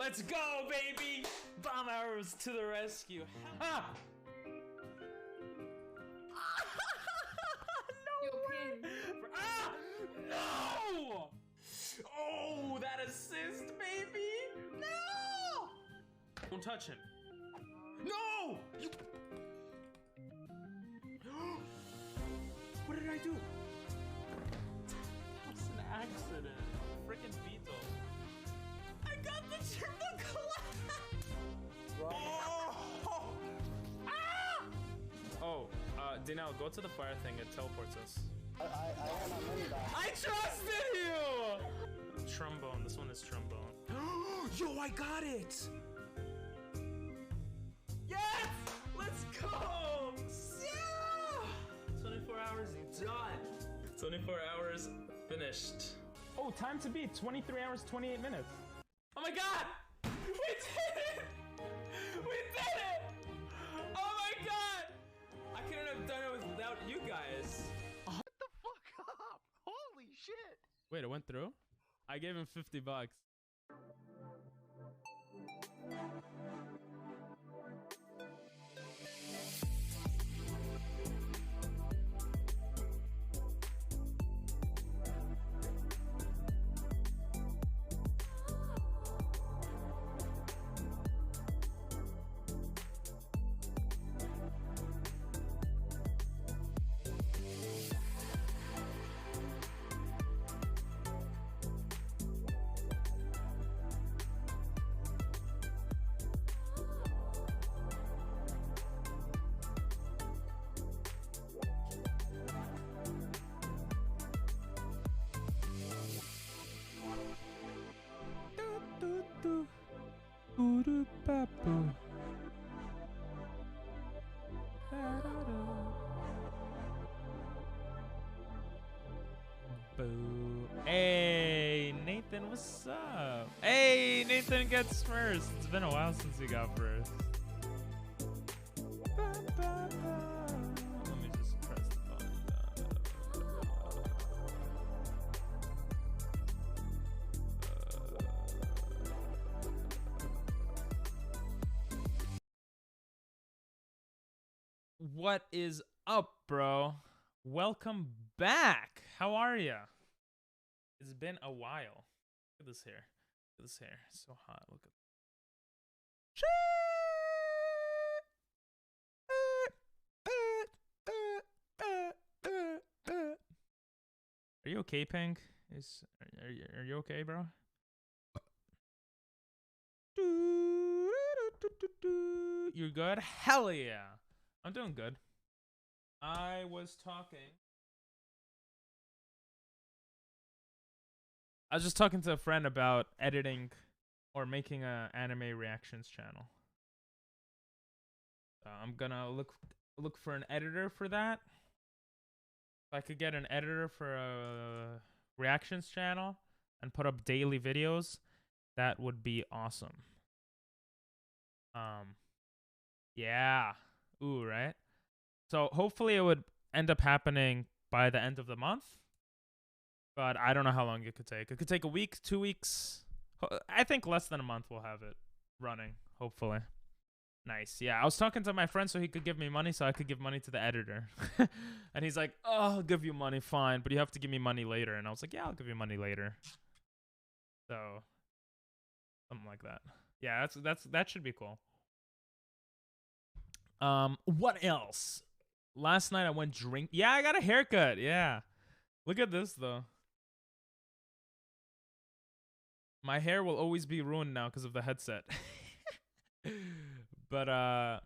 Let's go, baby! Bomb arrows to the rescue. Ha! No way! Ah! No! Oh, that assist, baby! No! Don't touch him. No! You... What did I do? That's an accident. Freaking Beetle. I got the triple collapse! Oh! Ah! Oh, Dinell, go to the fire thing. It teleports us. I have my money back. I trusted you! Trombone. This one is trombone. Yo, I got it! Yes! Let's go! Yeah! 24 hours done. 24 hours finished. Oh, time to beat 23 hours, 28 minutes. Oh my god! We did it! We did it! Oh my god! I couldn't have done it without you guys. What the fuck up? Holy shit! Wait, it went through? I gave him $50. Boo. Hey, Nathan, what's up? Hey, Nathan gets first. It's been a while since he got first. Let me just press the button. What is up, bro? Welcome back. How are ya? It's been a while. Look at this hair. Look at this hair. It's so hot. Look at Are you okay, Pink? Are you okay, bro? You're good? Hell yeah. I'm doing good. I was just talking to a friend about editing or making a anime reactions channel. I'm gonna look for an editor for that. If I could get an editor for a reactions channel and put up daily videos, that would be awesome. Yeah. Ooh, right? So hopefully it would end up happening by the end of the month. But I don't know how long it could take. It could take a week, 2 weeks. I think less than a month we'll have it running, hopefully. Nice. Yeah, I was talking to my friend so he could give me money so I could give money to the editor. And he's like, oh, I'll give you money, fine, but you have to give me money later. And I was like, yeah, I'll give you money later. So, something like that. Yeah, that should be cool. What else? Last night I went drink. Yeah, I got a haircut. Yeah. Look at this, though. My hair will always be ruined now because of the headset. But, I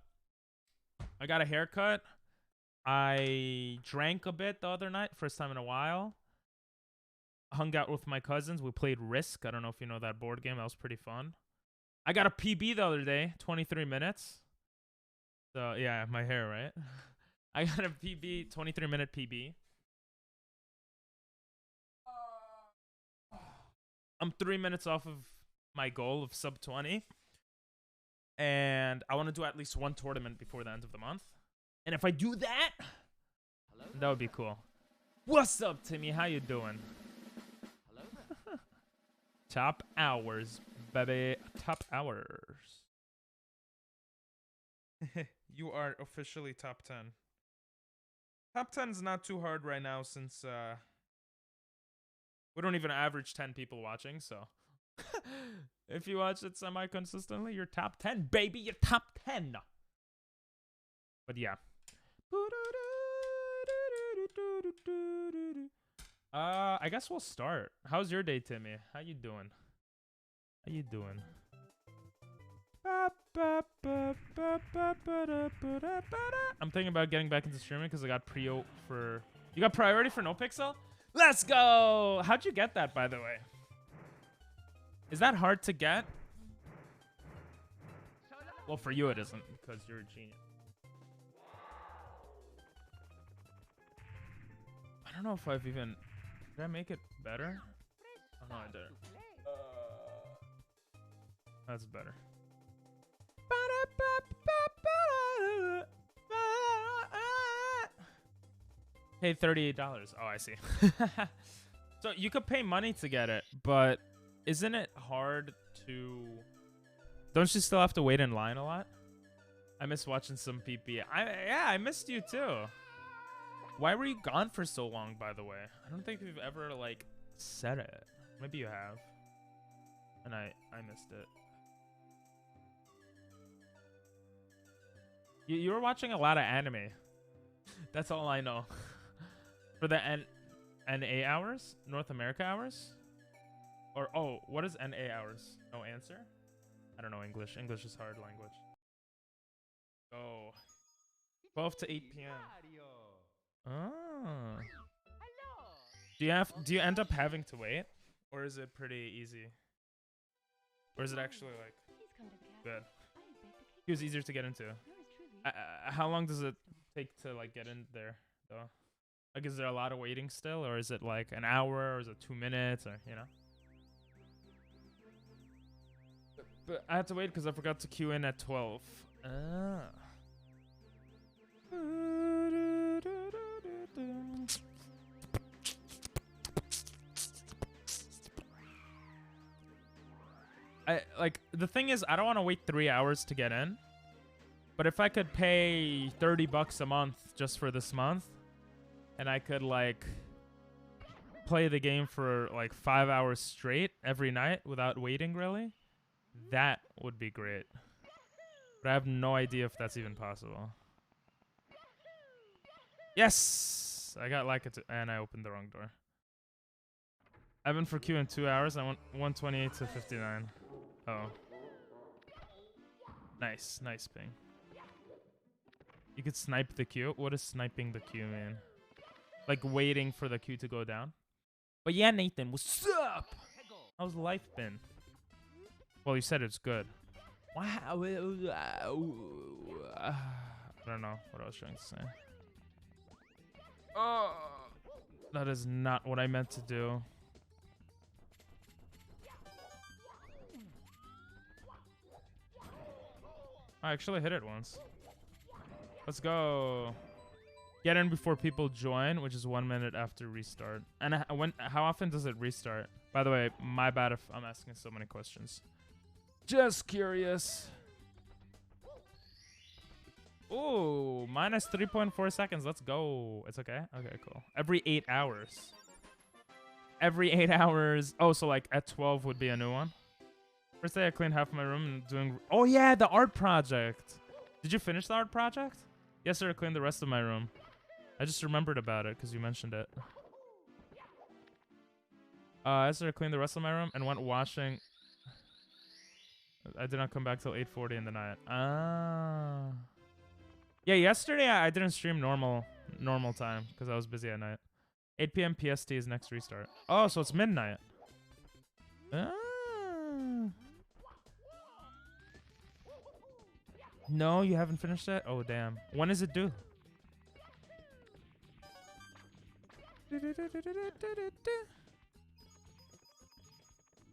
got a haircut. I drank a bit the other night. First time in a while. Hung out with my cousins. We played Risk. I don't know if you know that board game. That was pretty fun. I got a PB the other day. 23 minutes. So, yeah, my hair, right? I got a PB, 23-minute PB. I'm 3 minutes off of my goal of sub 20. And I want to do at least one tournament before the end of the month. And if I do that, that would be cool. What's up, Timmy? How you doing? Hello there. Top hours, baby. Top hours. You are officially top 10. Top 10 is not too hard right now since we don't even average 10 people watching, so if you watch it semi-consistently, you're top 10, baby. You're top 10. But yeah. I guess we'll start. How's your day, Timmy? How you doing? How you doing? I'm thinking about getting back into streaming because I got pre-o for... You got priority for No Pixel? Let's go! How'd you get that, by the way? Is that hard to get? Well, for you it isn't, because you're a genius. I don't know if I've even... Did I make it better? Oh, no, I didn't. That's better. Pay $38. Oh, I see. So you could pay money to get it, but isn't it hard to... Don't you still have to wait in line a lot? I miss watching some PP. Yeah, I missed you too. Why were you gone for so long, by the way? I don't think we've ever, like, said it. Maybe you have. And I missed it. You were watching a lot of anime. That's all I know. For the NA hours? North America hours? Or, oh, what is NA hours? No answer? I don't know English. English is hard language. Oh. 12 to 8 p.m. Oh. Do you end up having to wait? Or is it pretty easy? Or is it actually, like, good? It was easier to get into. How long does it take to, like, get in there, though? Like, is there a lot of waiting still? Or is it, like, an hour? Or is it 2 minutes? Or, you know? But I had to wait because I forgot to queue in at 12. Ah. The thing is, I don't want to wait 3 hours to get in. But if I could pay $30 a month just for this month, and I could, like, play the game for, like, 5 hours straight every night without waiting, really, that would be great. But I have no idea if that's even possible. Yes! I got like it, and I opened the wrong door. I've been for queue in 2 hours. I went 128 to 59. Oh. Nice. Nice ping. You could snipe the queue. What does sniping the queue mean? Like waiting for the queue to go down? But yeah, Nathan, what's up? How's life been? Well, you said it's good. Wow. I don't know what I was trying to say. Oh, that is not what I meant to do. I actually hit it once. Let's go. Get in before people join, which is 1 minute after restart. And how often does it restart? By the way, my bad if I'm asking so many questions. Just curious. Ooh, minus 3.4 seconds. Let's go. It's okay? Okay, cool. Every 8 hours. Every 8 hours. Oh, so like at 12 would be a new one? First day I cleaned half of my room and doing... Oh, yeah, the art project. Did you finish the art project? Yes, sir. I cleaned the rest of my room. I just remembered about it because you mentioned it. Yes, sir. I cleaned the rest of my room and went washing... I did not come back till 8:40 in the night. Ah. Yeah, yesterday I didn't stream normal time because I was busy at night. 8 p.m. PST is next restart. Oh, so it's midnight. Ah. No, you haven't finished it? Oh, damn. When is it due?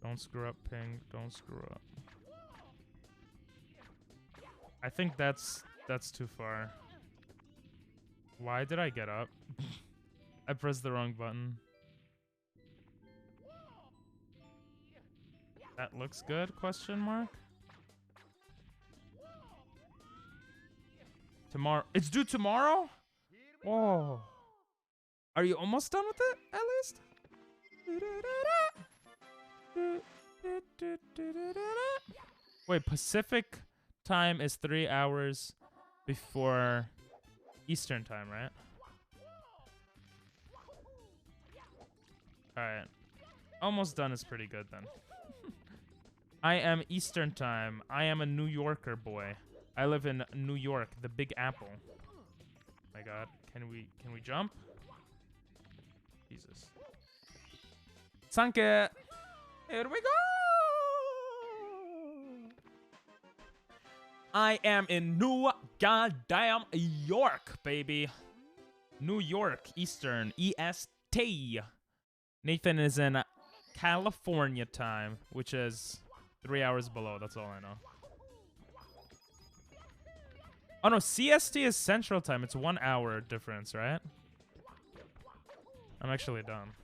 Don't screw up, ping. Don't screw up. I think that's too far. Why did I get up? I pressed the wrong button. That looks good, question mark. Tomorrow. It's due tomorrow? Oh. Are you almost done with it, at least? Wait, Pacific time is 3 hours before Eastern time, right? Alright. Almost done is pretty good then. I am Eastern time. I am a New Yorker boy. I live in New York, the Big Apple. My god. Can we jump? Jesus. Sunk it. Here we go. I am in New goddamn York, baby. New York, Eastern, EST. Nathan is in California time, which is 3 hours below. That's all I know. Oh no, CST is Central time. It's 1 hour difference, right? I'm actually done.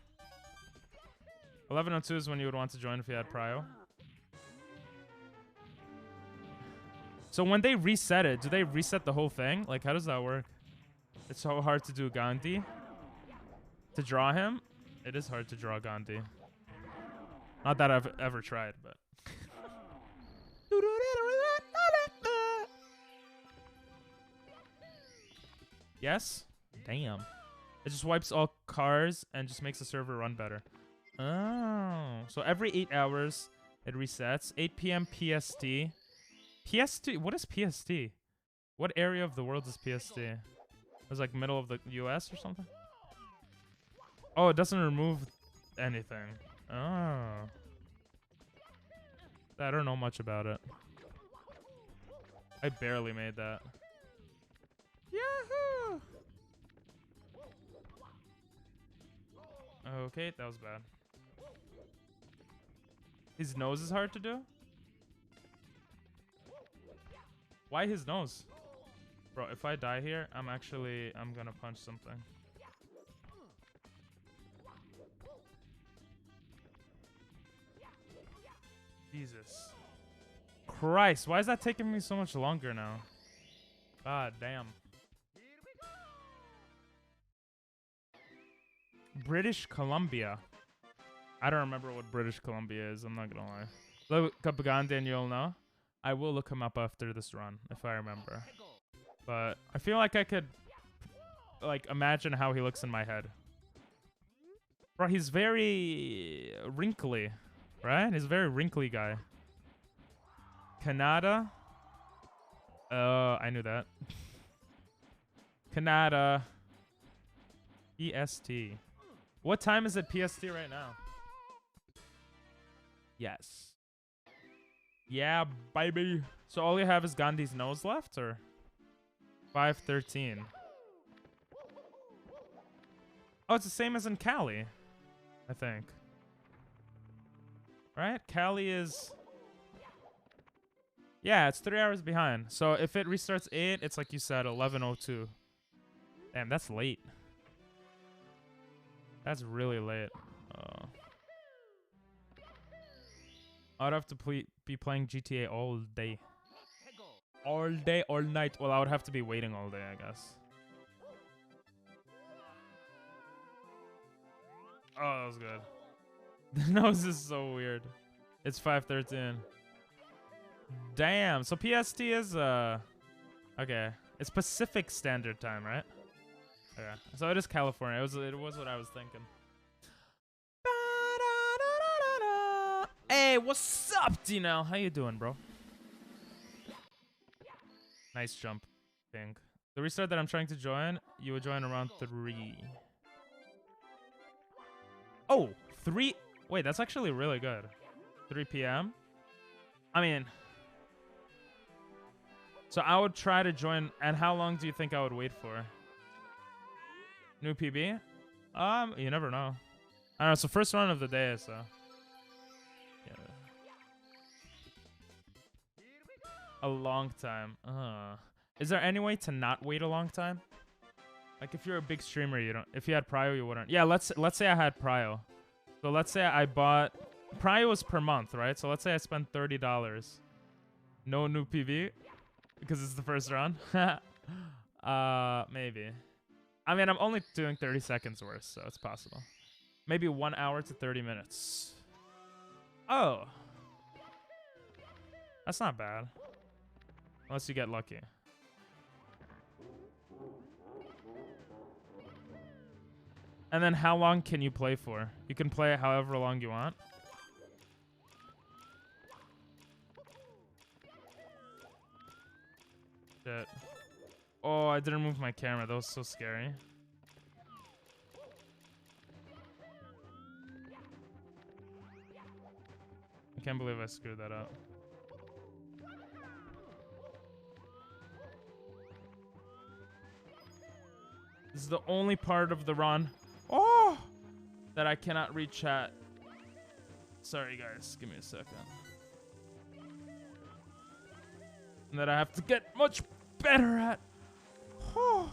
11:02 is when you would want to join if you had prio. So when they reset it, do they reset the whole thing? Like, how does that work? It's so hard to do Gandhi. To draw him? It is hard to draw Gandhi. Not that I've ever tried, but... Yes? Damn. It just wipes all cars and just makes the server run better. Oh. So every 8 hours, it resets. 8 p.m. PST. PST? What is PST? What area of the world is PST? It's like middle of the US or something? Oh, it doesn't remove anything. Oh. I don't know much about it. I barely made that. Yahoo! Okay, that was bad. His nose is hard to do? Why his nose? Bro, if I die here, I'm gonna punch something. Jesus Christ, why is that taking me so much longer now? God damn. British Columbia. I don't remember what British Columbia is, I'm not gonna lie. Look up Gandhi and you'll know. I will look him up after this run, if I remember. But I feel like I could, like, imagine how he looks in my head. Bro, he's very wrinkly, right? He's a very wrinkly guy. Canada. I knew that. Canada. EST. What time is it PST right now? Yes. Yeah, baby. So all you have is Gandhi's nose left, or? 5:13. Oh, it's the same as in Cali, I think. Right? Cali is... Yeah, it's 3 hours behind. So if it restarts 8, it's like you said, 11:02. Damn, that's late. That's really late. I'd have to be playing GTA all day. All day, all night. Well, I would have to be waiting all day, I guess. Oh, that was good. The nose is so weird. It's 5:13. Damn. So PST is okay. It's Pacific Standard Time, right? Okay. So it is California. It was what I was thinking. Hey, what's up, Dino? How you doing, bro? Nice jump, Pink. The restart that I'm trying to join, you would join around 3. Oh, 3. Wait, that's actually really good. 3 p.m. I mean, so I would try to join. And how long do you think I would wait for? New PB? You never know. I don't know. It's the first run of the day, so. Yeah. A long time. Is there any way to not wait a long time? Like if you're a big streamer, you don't. If you had prio, you wouldn't. Yeah, let's say I had prio. So let's say I bought Probably was per month, right? So let's say I spend $30. No new PV because it's the first round. Maybe. I mean, I'm only doing 30 seconds worth, so it's possible. Maybe 1 hour to 30 minutes. Oh. That's not bad. Unless you get lucky. And then how long can you play for? You can play however long you want. Shit. Oh, I didn't move my camera. That was so scary. I can't believe I screwed that up. This is the only part of the run. Oh! That I cannot read chat. Sorry, guys. Give me a second. And that I have to get much better at. Oh.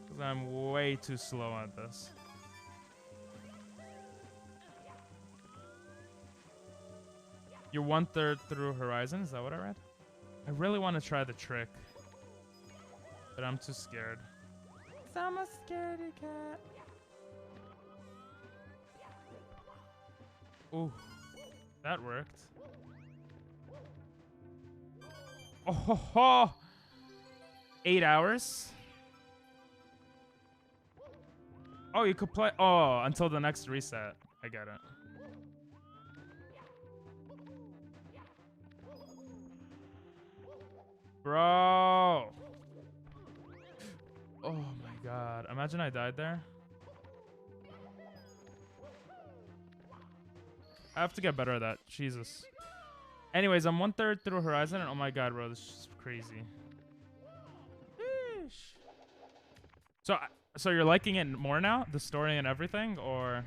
Because I'm way too slow at this. You're 1/3 through Horizon? Is that what I read? I really want to try the trick. But I'm too scared. 'Cause I'm a scaredy cat. Ooh. That worked. Oh ho ho! 8 hours? Oh, you could play... Oh, until the next reset. I get it. Bro! Oh my god. Imagine I died there. I have to get better at that. Jesus. Anyways, I'm 1/3 through Horizon, and oh my god, bro, this is crazy. Eesh. So you're liking it more now? The story and everything? Or...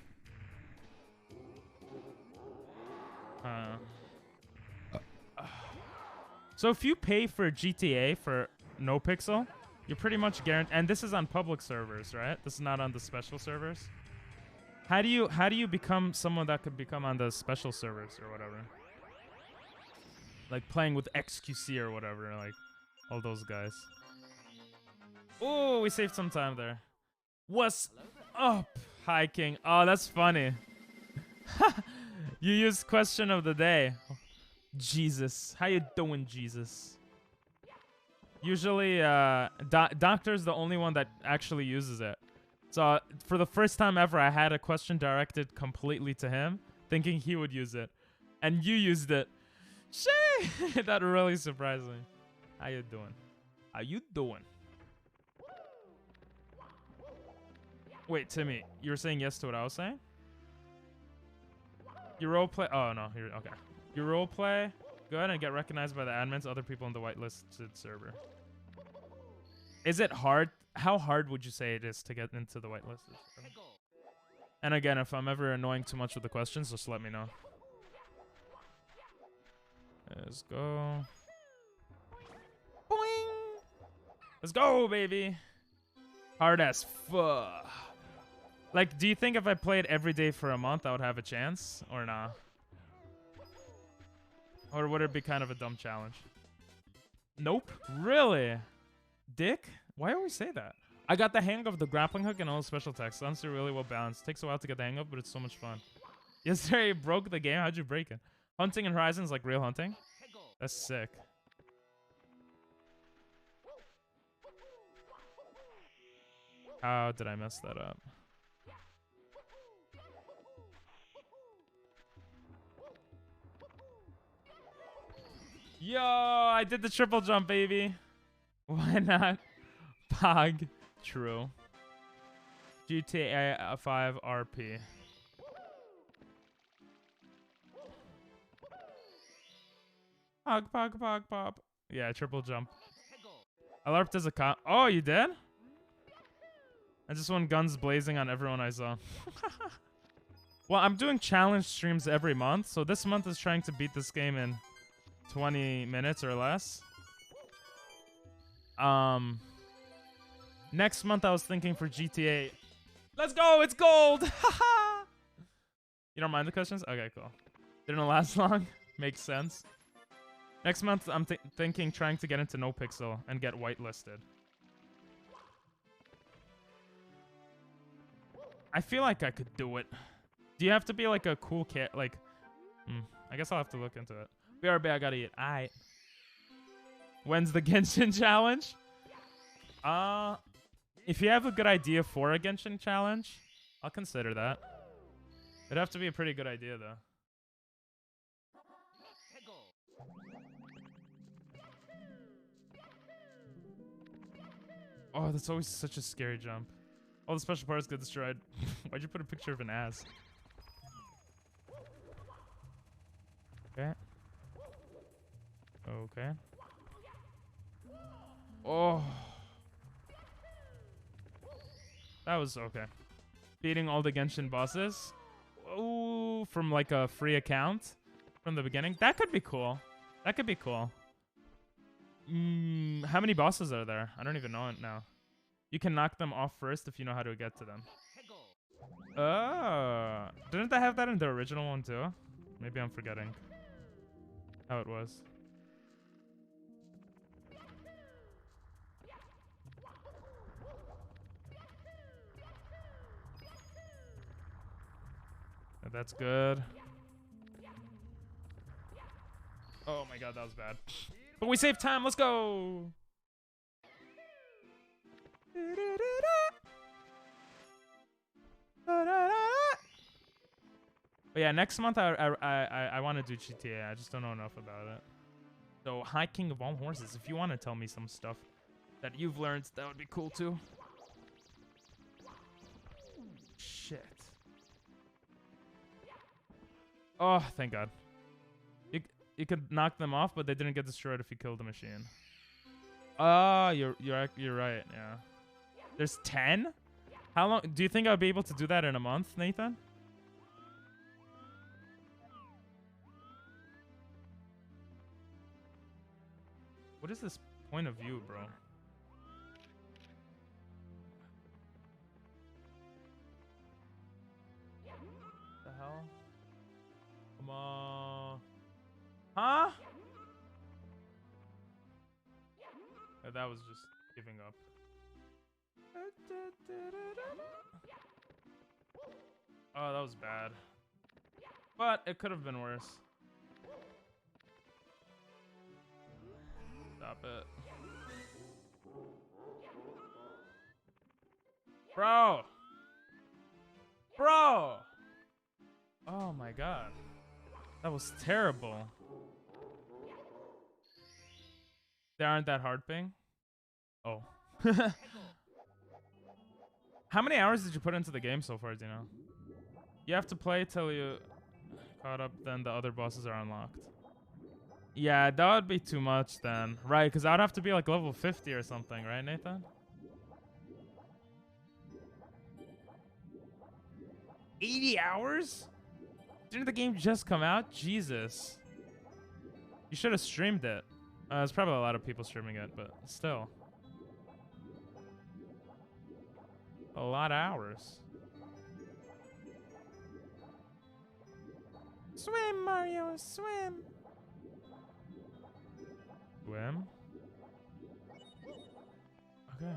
So if you pay for GTA for no pixel, you're pretty much guaranteed. And this is on public servers, right? This is not on the special servers. How do you become someone that could become on the special servers or whatever? Like playing with XQC or whatever, like all those guys. Oh, we saved some time there. What's up, Hi King? Oh, that's funny. You used question of the day. Jesus. How you doing, Jesus? Usually, Doctor's the only one that actually uses it. So, for the first time ever, I had a question directed completely to him, thinking he would use it. And you used it. Shit! That really surprised me. How you doing? How you doing? Wait, Timmy, you were saying yes to what I was saying? You roleplay... Oh, no. Okay. You roleplay, go ahead and get recognized by the admins, other people in the whitelisted server. Is it hard? How hard would you say it is to get into the whitelisted server? And again, if I'm ever annoying too much with the questions, just let me know. Let's go. Boing! Let's go, baby! Hard as fuck. Like, do you think if I played every day for a month, I would have a chance? Or nah? Or would it be kind of a dumb challenge? Nope. Really? Dick? Why always say that? I got the hang of the grappling hook and all the special attacks. Honestly, really well balanced. Takes a while to get the hang of, but it's so much fun. Yesterday, you broke the game. How'd you break it? Hunting in Horizon is like real hunting? That's sick. How did I mess that up? Yo, I did the triple jump, baby. Why not? Pog. True. GTA 5 RP. Pog, pop. Yeah, triple jump. I LARPed as a cop. Oh, you did? I just went guns blazing on everyone I saw. Well, I'm doing challenge streams every month, so this month is trying to beat this game in 20 minutes or less. Next month I was thinking for GTA. Let's go, it's gold! Haha! You don't mind the questions? Okay, cool. Didn't last long. Makes sense. Next month, I'm thinking trying to get into No Pixel and get whitelisted. I feel like I could do it. Do you have to be like a cool kid? Like, I guess I'll have to look into it. BRB, I gotta eat. Alright. When's the Genshin challenge? If you have a good idea for a Genshin challenge, I'll consider that. It'd have to be a pretty good idea, though. Oh, that's always such a scary jump. All the special parts get destroyed. Why'd you put a picture of an ass? Okay. Okay. Oh. That was okay. Beating all the Genshin bosses. Oh, from like a free account from the beginning. That could be cool. That could be cool. How many bosses are there? I don't even know it now. You can knock them off first if you know how to get to them. Oh. Didn't they have that in the original one too? Maybe I'm forgetting how it was. That's good. Oh my god, that was bad. But we saved time. Let's go. But yeah, next month I want to do GTA. I just don't know enough about it. So, High King of all horses. If you want to tell me some stuff that you've learned, that would be cool too. Shit. Oh, thank God. You could knock them off, but they didn't get destroyed if you killed the machine. Oh, you're right. Yeah. There's 10? How long do you think I'll be able to do that in a month, Nathan? What is this point of view, bro? What the hell? Come on. Huh? Oh, that was just giving up. Oh, that was bad. But it could have been worse. Stop it. Bro! Bro! Oh my god. That was terrible. They aren't that hard, Ping? Oh. How many hours did you put into the game so far, Dino? You have to play till you caught up, then the other bosses are unlocked. Yeah, that would be too much then. Right, because I would have to be like level 50 or something, right, Nathan? 80 hours? Didn't the game just come out? Jesus. You should have streamed it. There's probably a lot of people streaming it, but still. A lot of hours. Swim, Mario, swim. Swim? Okay.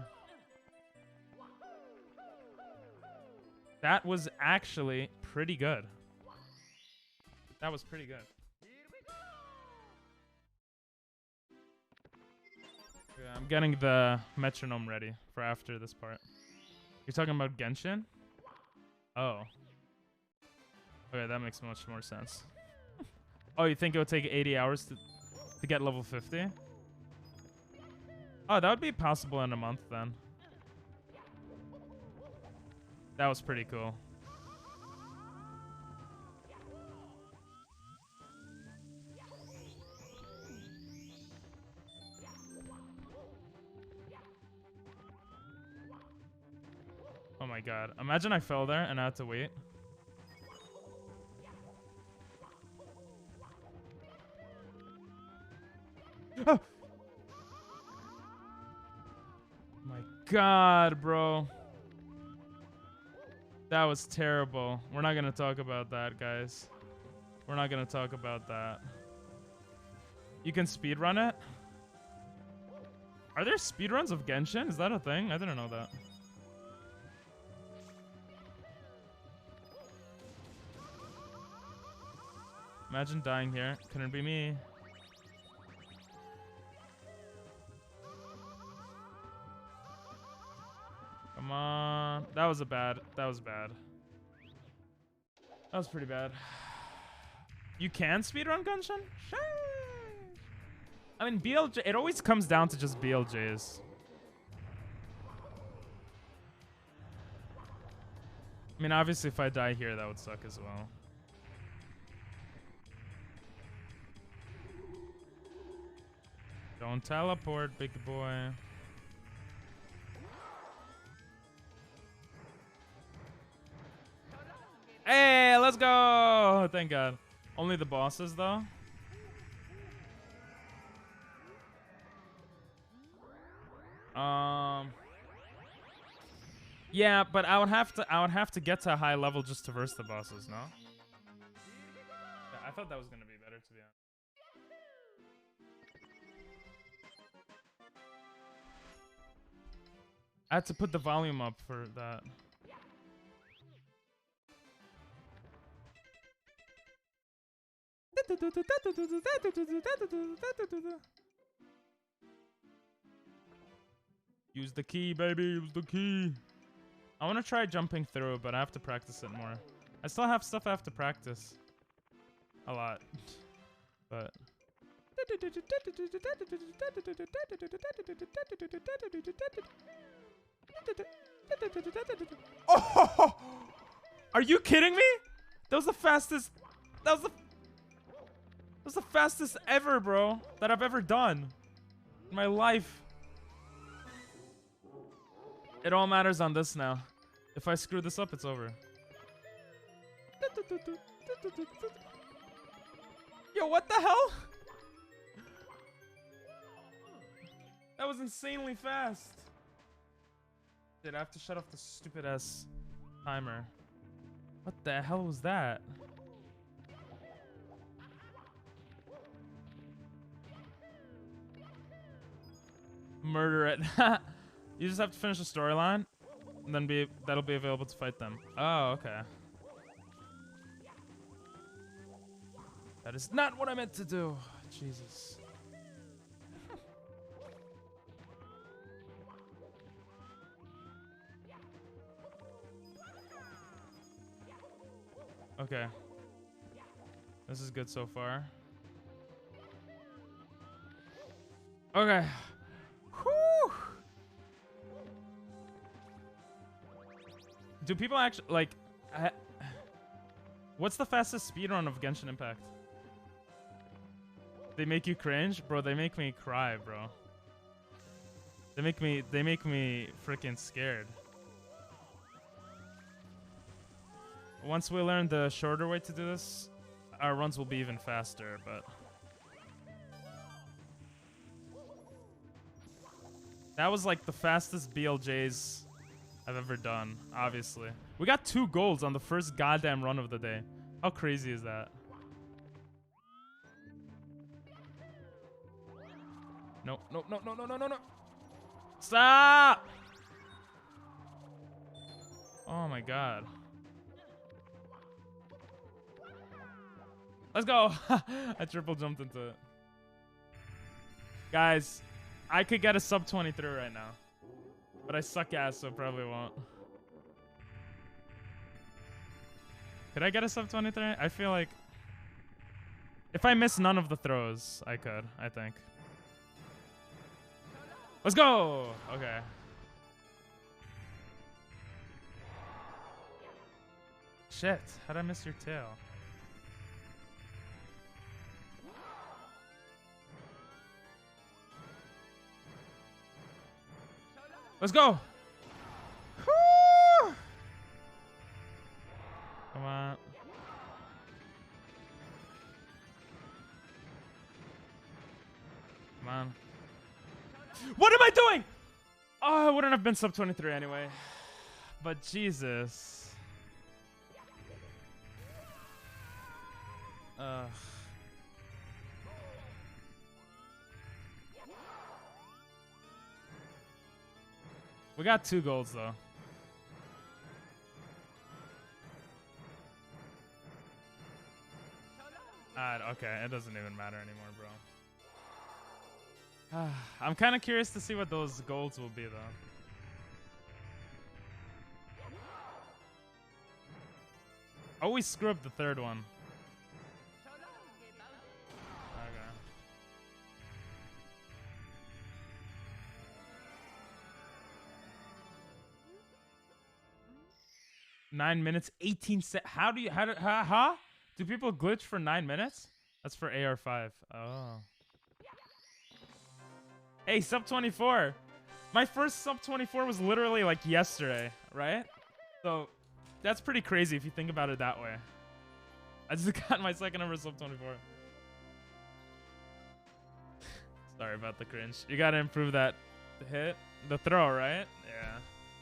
That was actually pretty good. That was pretty good. Yeah, I'm getting the metronome ready for after this part. You're talking about Genshin? Oh. Okay, that makes much more sense. Oh, you think it would take 80 hours to get level 50? Oh, that would be possible in a month then. That was pretty cool. Oh my god. Imagine I fell there and I had to wait. Oh! My god, bro. That was terrible. We're not gonna talk about that, guys. We're not gonna talk about that. You can speedrun it? Are there speedruns of Genshin? Is that a thing? I didn't know that. Imagine dying here. Couldn't be me. Come on. That was bad. That was bad. That was pretty bad. You can speedrun Genshin? Sure. I mean, BLJ, it always comes down to just BLJs. I mean, obviously, if I die here, that would suck as well. Don't teleport, big boy. Hey, let's go! Thank God. Only the bosses, though. Yeah, but I would have to get to a high level just to verse the bosses, no? Yeah, I thought that was gonna be better, to be honest. I had to put the volume up for that. Use the key, baby. Use the key. I want to try jumping through, but I have to practice it more. I still have stuff I have to practice. A lot. But... Oh! Are you kidding me? That was the fastest... That was the fastest ever, bro. That I've ever done. In my life. It all matters on this now. If I screw this up, it's over. Yo, what the hell? That was insanely fast. Dude, I have to shut off the stupid ass timer. What the hell was that? Murder it. You just have to finish the storyline, and then that'll be available to fight them. Oh, okay. That is not what I meant to do. Jesus. Okay. This is good so far. Okay. Whew. Do people actually, like... what's the fastest speedrun of Genshin Impact? They make you cringe? Bro, they make me cry, bro. They make me freaking scared. Once we learn the shorter way to do this, our runs will be even faster, but... That was like the fastest BLJs I've ever done, obviously. We got 2 golds on the first goddamn run of the day. How crazy is that? No, no, no, no, no, no, no, no. Stop! Oh my god. Let's go! I triple jumped into it. Guys, I could get a sub 23 right now. But I suck ass, so probably won't. Could I get a sub 23? I feel like... if I miss none of the throws, I could, I think. Let's go! Okay. Shit, how'd I miss your tail? Let's go! Woo! Come on. Come on. What am I doing? Oh, I wouldn't have been sub 23 anyway. But Jesus. We got 2 golds though. Okay, it doesn't even matter anymore, bro. I'm kind of curious to see what those golds will be, though. Always screw up the 3rd one. Okay. 9 minutes, 18 seconds. Huh? Do people glitch for 9 minutes? That's for AR5. Oh. Hey, sub 24. My first sub 24 was literally like yesterday, right? So that's pretty crazy if you think about it that way. I just got my second ever sub 24. Sorry about the cringe. You gotta improve that hit, the throw, right? Yeah.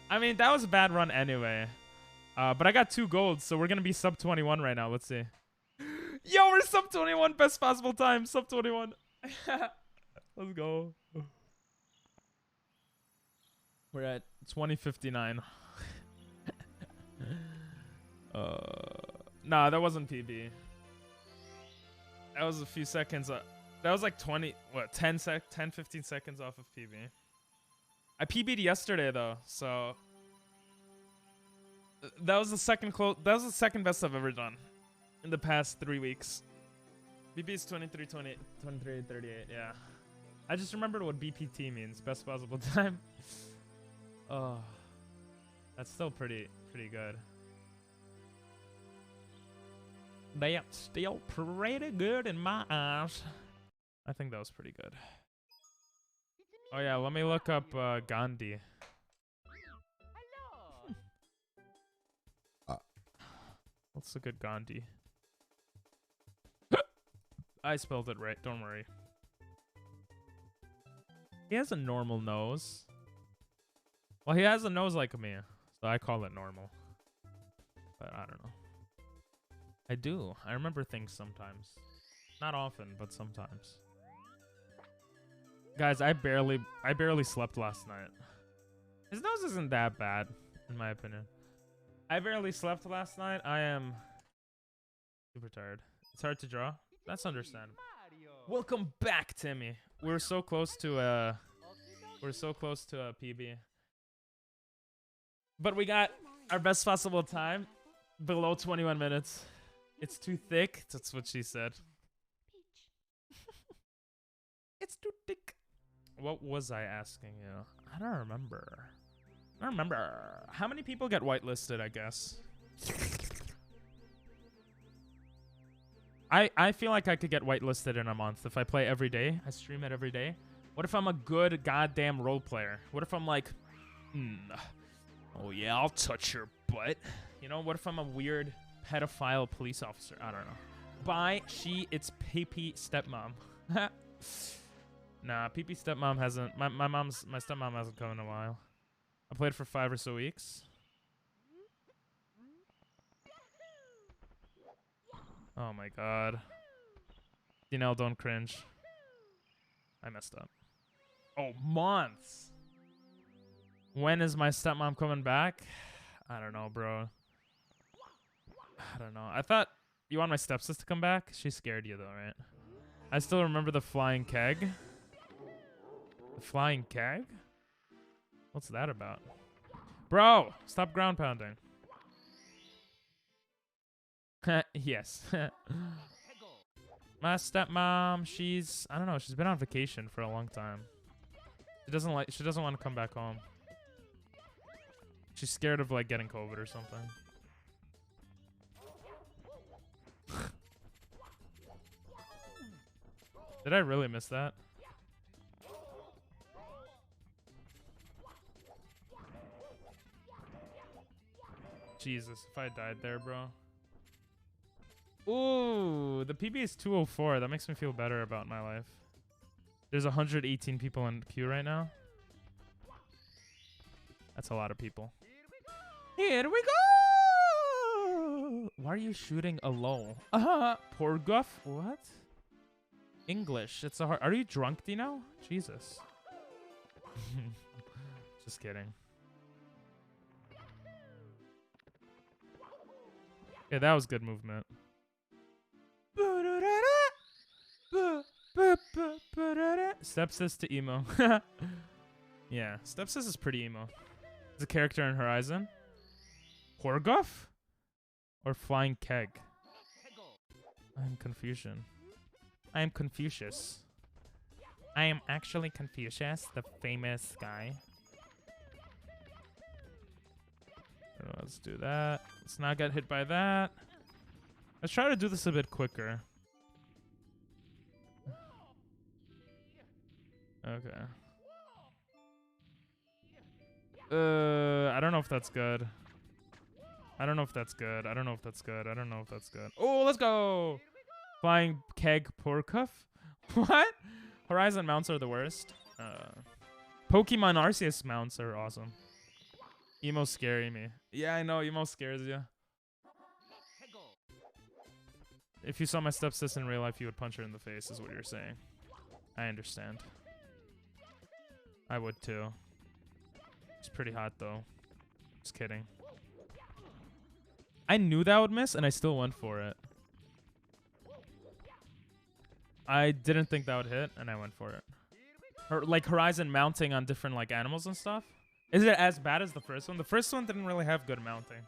I mean, that was a bad run anyway. But I got 2 golds, so we're gonna be sub 21 right now. Let's see. Yo, we're sub 21, best possible time, sub 21. Let's go. We're at 20:59. Nah, that wasn't PB. That was a few seconds. That was like 10, 15 seconds off of PB. I PB'd yesterday though, so that was the second best I've ever done in the past 3 weeks. BP is 23:38. Yeah. I just remembered what BPT means, best possible time. Oh, that's still pretty good. That's still pretty good in my eyes. I think that was pretty good. Oh yeah, let me look up Gandhi. Let's look at Gandhi. I spelled it right, don't worry. He has a normal nose. Well, he has a nose like me, so I call it normal. But I don't know. I do. I remember things sometimes. Not often, but sometimes. Guys, I barely slept last night. His nose isn't that bad, in my opinion. I barely slept last night. I am super tired. It's hard to draw. That's understandable. Welcome back, Timmy. We're so close to a PB. But we got our best possible time below 21 minutes. It's too thick. That's what she said. It's too thick. What was I asking you? I don't remember. How many people get whitelisted, I guess? I feel like I could get whitelisted in a month if I play every day. I stream it every day. What if I'm a good goddamn role player? What if I'm like, oh yeah, I'll touch your butt. You know, what if I'm a weird pedophile police officer? I don't know. Bye, it's PP stepmom. Nah, PP stepmom hasn't, my stepmom hasn't come in a while. I played for 5 or so weeks. Oh my god. DNL, don't cringe. I messed up. Oh, months. When is my stepmom coming back? I don't know, bro. I don't know. I thought you want my stepsister to come back? She scared you though, right? I still remember the flying keg. The flying keg? What's that about? Bro, stop ground pounding. Yes. My stepmom, she's, I don't know, she's been on vacation for a long time. She doesn't want to come back home. She's scared of like getting COVID or something. Did I really miss that? Jesus, if I died there, bro. Ooh, the PB is 204. That makes me feel better about my life. There's 118 people in queue right now. That's a lot of people. Here we go! Why are you shooting a lol? Poor guff. What? English. It's a hard. Are you drunk, Dino? Jesus. Just kidding. Yeah, that was good movement. Stepsis to emo. Yeah, Stepsis is pretty emo. Is a character in Horizon. Horguff? Or Flying Keg? I'm Confucian. I am Confucius. I am actually Confucius, the famous guy. Let's do that. Let's not get hit by that. Let's try to do this a bit quicker. Okay. I don't know if that's good. I don't know if that's good. I don't know if that's good. I don't know if that's good. Oh, let's go! Flying Keg Porcuff? What? Horizon mounts are the worst. Pokemon Arceus mounts are awesome. Emo scaring me. Yeah, I know. Emo scares you. If you saw my stepsis in real life, you would punch her in the face, is what you're saying. I understand. I would too. It's pretty hot though. Just kidding. I knew that would miss, and I still went for it. I didn't think that would hit, and I went for it. Like Horizon mounting on different like animals and stuff. Is it as bad as the first one? The first one didn't really have good mounting.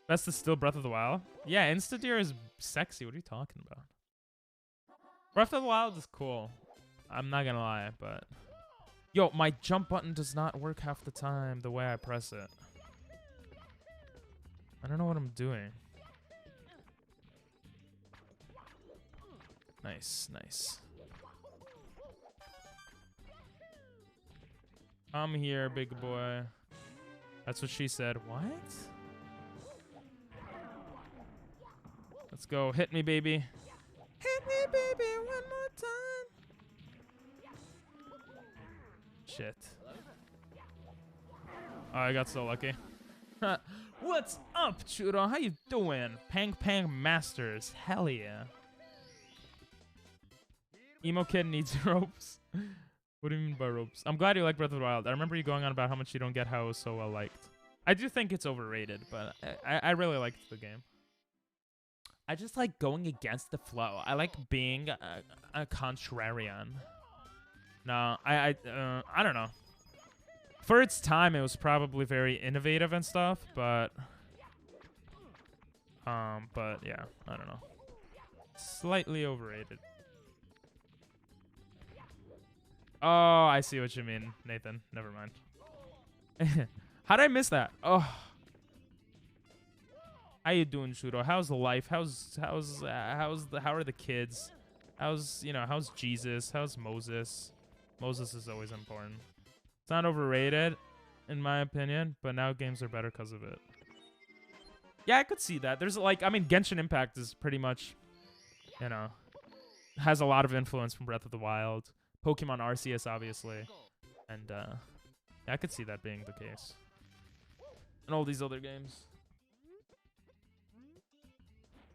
Best is still Breath of the Wild. Yeah, Instadeer is sexy. What are you talking about? Breath of the Wild is cool. I'm not gonna lie, but... Yo, my jump button does not work half the time the way I press it. I don't know what I'm doing. Nice, nice. I'm here, big boy. That's what she said. What? Let's go. Hit me, baby. Hit me, baby, one more time. Shit. Oh, I got so lucky. What's up, Churo? How you doing? Pang Pang Masters. Hell yeah. Emo kid needs ropes. What do you mean by ropes? I'm glad you like Breath of the Wild. I remember you going on about how much you don't get how it was so well liked. I do think it's overrated, but I really liked the game. I just like going against the flow. I like being a contrarian. No, I don't know. For its time, it was probably very innovative and stuff, but yeah, I don't know. Slightly overrated. Oh, I see what you mean, Nathan. Never mind. How did I miss that? Oh. How you doing, Shudo? How's life? How are the kids? How's Jesus? How's Moses? Moses is always important. It's not overrated, in my opinion, but now games are better because of it. Yeah, I could see that. There's like, I mean, Genshin Impact is pretty much, has a lot of influence from Breath of the Wild. Pokemon Arceus, obviously. And, yeah, I could see that being the case. And all these other games.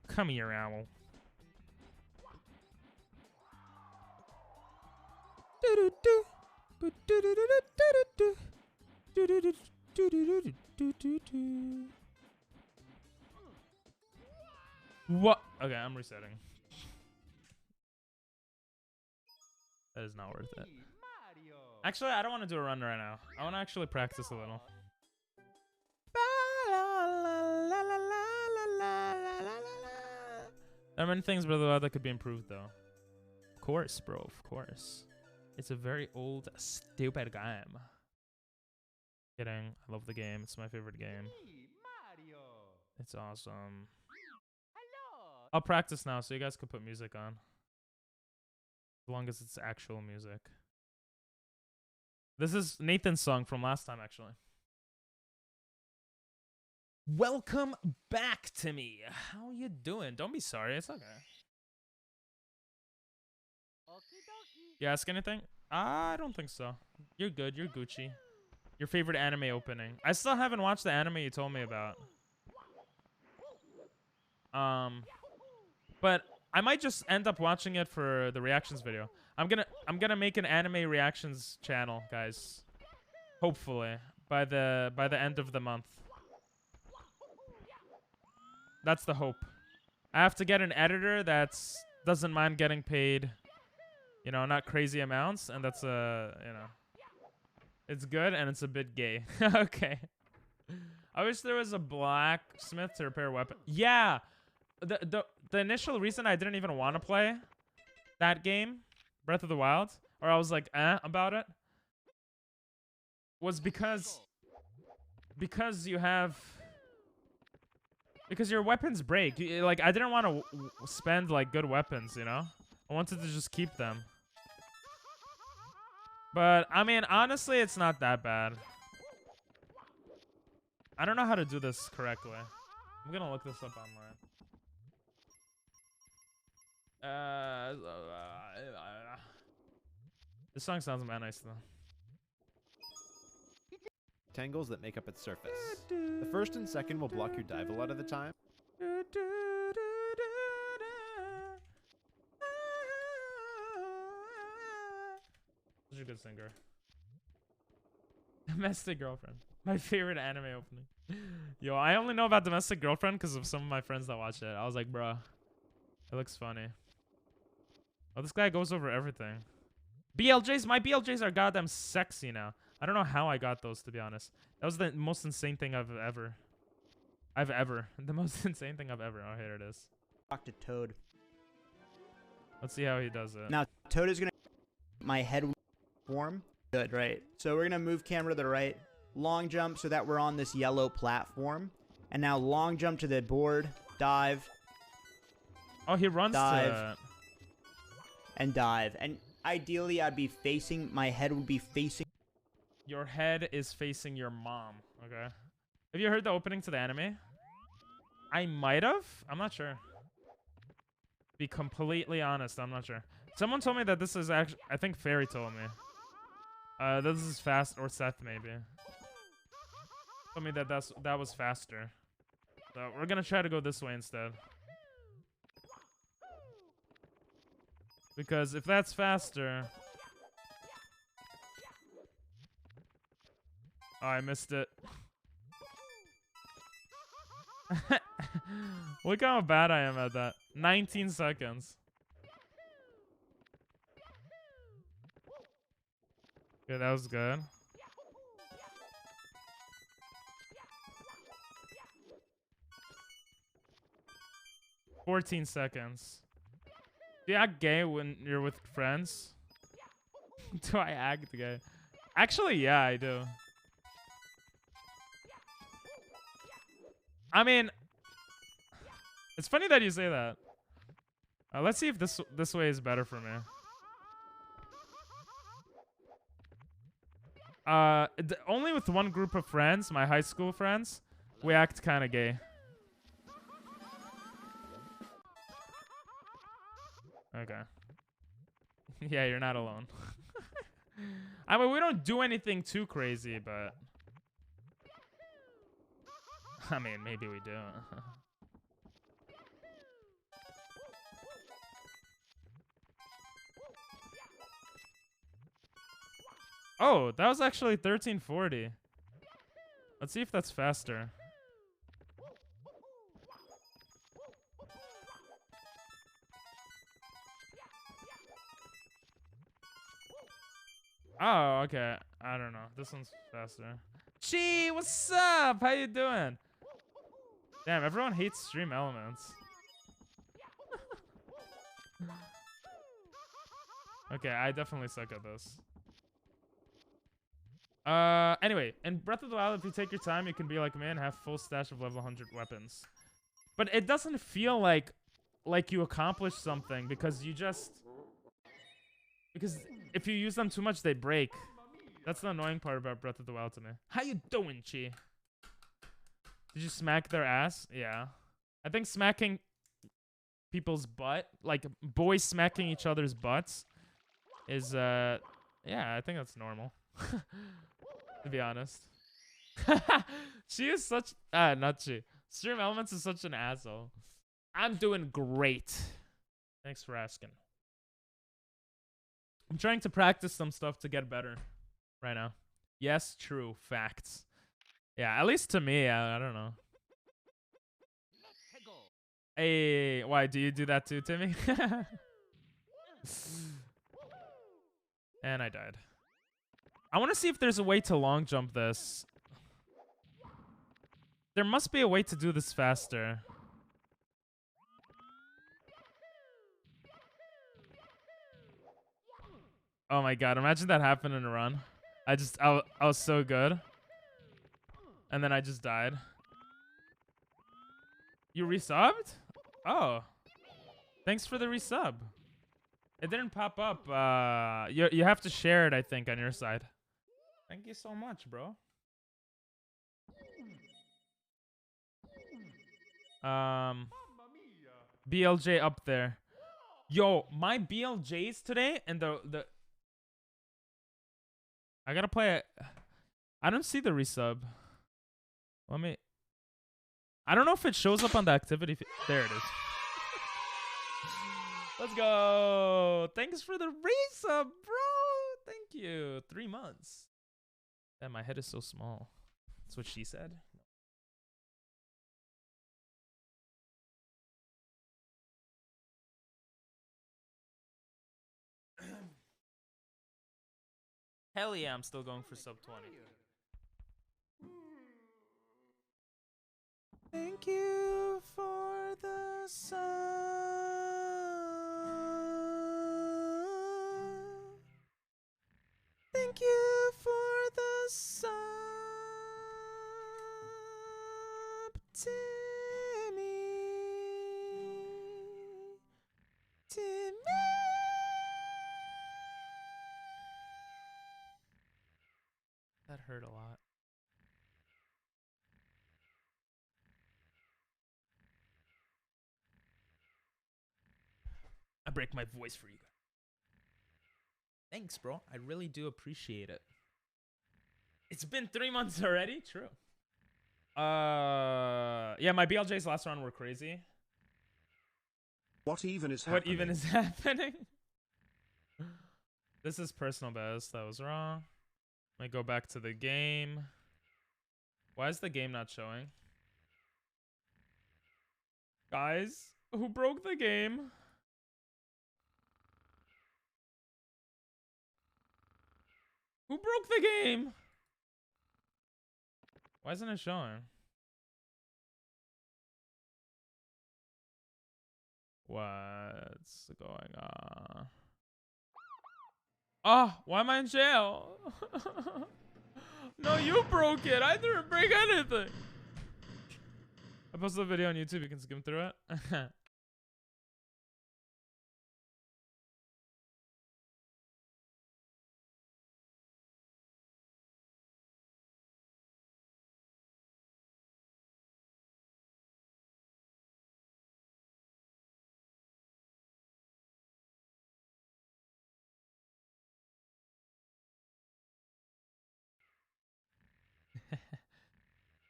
Come here, owl. What? Okay, I'm resetting. That is not worth it. Actually, I don't want to do a run right now. I want to actually practice a little. There are many things, brother, that could be improved, though. Of course, bro. Of course. It's a very old, stupid game. Kidding. I love the game. It's my favorite game. It's awesome. I'll practice now so you guys can put music on. As long as it's actual music. This is Nathan's song from last time, actually. Welcome back to me. How you doing? Don't be sorry. It's okay. You ask anything? I don't think so. You're good. You're Gucci. Your favorite anime opening. I still haven't watched the anime you told me about. But I might just end up watching it for the reactions video. I'm gonna make an anime reactions channel, guys. Hopefully by the end of the month. That's the hope. I have to get an editor that's doesn't mind getting paid, you know, not crazy amounts, and that's you know, it's good and it's a bit gay. Okay. I wish there was a blacksmith to repair weapon. Yeah, the initial reason I didn't even want to play that game, Breath of the Wild, or I was like about it, was because you have. Because your weapons break. Like, I didn't want to spend, like, good weapons, you know? I wanted to just keep them. But, I mean, honestly, it's not that bad. I don't know how to do this correctly. I'm gonna look this up online. This song sounds mad nice, though. Tangles that make up its surface. The first and second will block your dive a lot of the time. Such a good singer. Domestic Girlfriend. My favorite anime opening. Yo, I only know about Domestic Girlfriend because of some of my friends that watch it. I was like, bruh, it looks funny. Oh, this guy goes over everything. BLJs, my BLJs are goddamn sexy now. I don't know how I got those, to be honest. That was the most insane thing I've ever. The most insane thing I've ever. Oh, here it is. Talk to Toad. Let's see how he does it. Now, Toad is going to... My head form. Good, right. So we're going to move camera to the right. Long jump so that we're on this yellow platform. And now long jump to the board. Dive. Oh, he runs dive, to... And dive. And ideally, I'd be facing... My head would be facing... Your head is facing your mom. Okay. Have you heard the opening to the anime? I might have. I'm not sure. Be completely honest, I'm not sure. Someone told me that this is actually... I think Fairy told me. This is fast, or Seth maybe. Told me that that was faster. So we're gonna try to go this way instead. Because if that's faster... Oh, I missed it. Look how bad I am at that. 19 seconds. Okay, that was good. "14 seconds. Do you act gay when you're with friends?" Do I act gay? Actually, yeah, I do. I mean, it's funny that you say that. Let's see if this way is better for me. Only with one group of friends, my high school friends, we act kind of gay. Okay. Yeah, you're not alone. I mean, we don't do anything too crazy, but... I mean, maybe we do. Oh, that was actually 1340. Let's see if that's faster. Oh, okay. I don't know. This one's faster. Chi, what's up? How you doing? Damn, everyone hates Stream Elements. Okay, I definitely suck at this. Anyway, in Breath of the Wild, if you take your time, you can be like me and have full stash of level 100 weapons. But it doesn't feel like you accomplished something because you just... Because if you use them too much, they break. That's the annoying part about Breath of the Wild to me. How you doing, Chi? Did you smack their ass? Yeah. I think smacking people's butt, like boys smacking each other's butts, is, yeah, I think that's normal. To be honest. She is such... not she. Stream Elements is such an asshole. I'm doing great. Thanks for asking. I'm trying to practice some stuff to get better right now. Yes, true. Facts. Yeah, at least to me, I don't know. Hey, why do you do that too, Timmy? And I died. I want to see if there's a way to long jump this. There must be a way to do this faster. Oh my god, imagine that happened in a run. I was so good. And then I just died. You resubbed? Oh. Thanks for the resub. It didn't pop up. You have to share it, I think, on your side. Thank you so much, bro. BLJ up there. Yo, my BLJs today and the I gotta play it. I don't see the resub. Let me. I don't know if it shows up on the activity. There it is. Let's go. Thanks for the resub, bro. Thank you. 3 months. Damn, my head is so small. That's what she said. Hell yeah, I'm still going for sub 20. Thank you for the sun. Thank you for the sub, Timmy. Timmy. That hurt a lot. I break my voice for you. Thanks, bro. I really do appreciate it. It's been 3 months already? True. Yeah, my BLJ's last round were crazy. What even is happening? What even is happening? This is personal best. That was wrong. Let me go back to the game. Why is the game not showing? Guys, who broke the game? Who broke the game? Why isn't it showing? What's going on? Oh, why am I in jail? No, you broke it. I didn't break anything. I posted a video on YouTube. You can skim through it.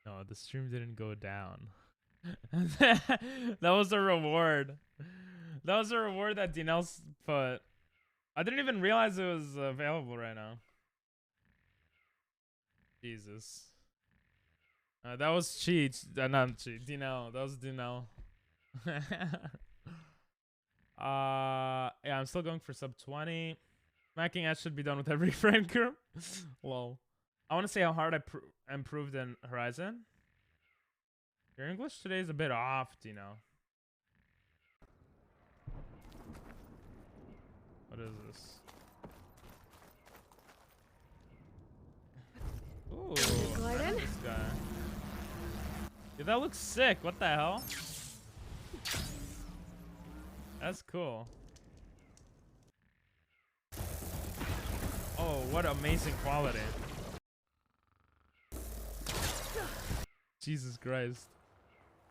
No, the stream didn't go down. That was a reward. That was a reward that Dinel's put. I didn't even realize it was available right now. Jesus. That was cheat. Not cheat. Dinel. That was Dinel. Yeah, I'm still going for sub 20. Macking ads should be done with every friend group. Lol. I want to say how hard I improved in Horizon. Your English today is a bit off, Dino. What is this? Ooh, I know this guy. Dude, that looks sick. What the hell? That's cool. Oh, what amazing quality. Jesus Christ.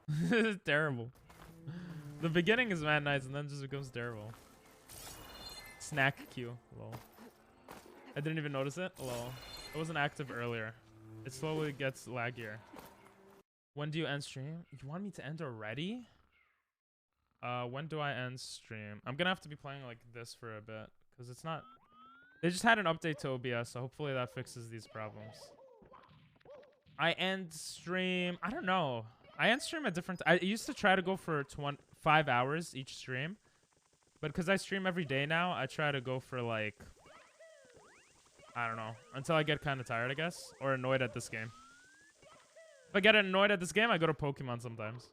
This is terrible. The beginning is mad nice and then just becomes terrible. Snack queue. Lol. I didn't even notice it. Lol. It wasn't active earlier. It slowly gets laggier. When do you end stream? You want me to end already? When do I end stream? I'm gonna have to be playing like this for a bit because it's not. They just had an update to OBS, so hopefully that fixes these problems. I end stream. I don't know. I end stream at different. I used to try to go for 5 hours each stream, but because I stream every day now, I try to go for like, I don't know, until I get kind of tired, I guess, or annoyed at this game. If I get annoyed at this game, I go to Pokemon sometimes.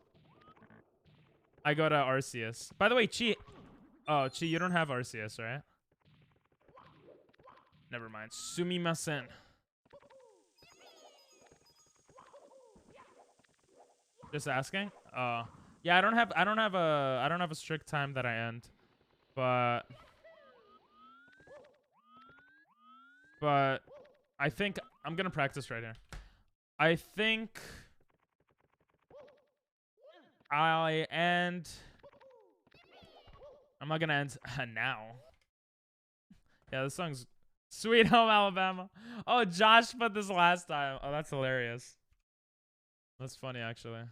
I go to RCS. By the way, Chi. Oh, Chi, you don't have RCS, right? Never mind. Sumimasen. Just asking. Yeah, I don't have a strict time that I end, but I think I'm gonna practice right here. I think I end. I'm not gonna end now. Yeah, this song's Sweet Home Alabama. Oh, Josh put this last time. Oh, that's hilarious. That's funny, actually.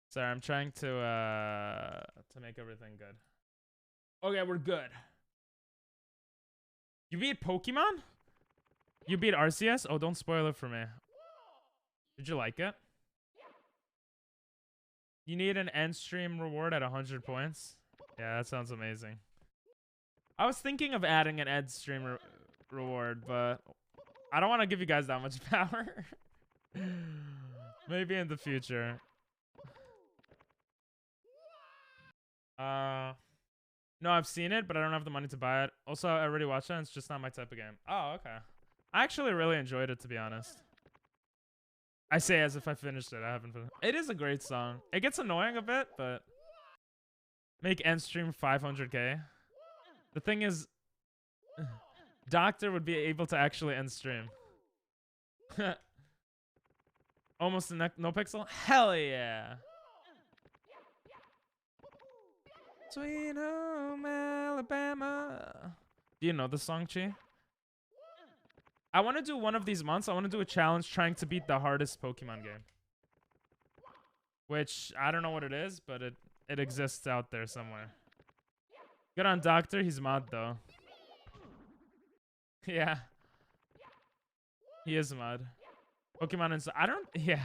Sorry, I'm trying to make everything good. Okay, we're good. You beat Pokemon? You beat RCS? Oh, don't spoil it for me. Did you like it? You need an end stream reward at 100 points? Yeah, that sounds amazing. I was thinking of adding an end stream reward, but I don't want to give you guys that much power. Maybe in the future. No, I've seen it, but I don't have the money to buy it. Also, I already watched it, and it's just not my type of game. Oh, okay. I actually really enjoyed it, to be honest. I say as if I finished it. I haven't finished. It is a great song. It gets annoying a bit, but make end stream 500k. The thing is, Doctor would be able to actually end stream. Almost a no pixel? Hell yeah. Sweet Home Alabama. Do you know the song, Chi? I want to do one of these months. I want to do a challenge trying to beat the hardest Pokemon game. Which, I don't know what it is, but it exists out there somewhere. Good on Doctor. He's mod, though. Yeah. He is mod. Pokemon I don't... Yeah.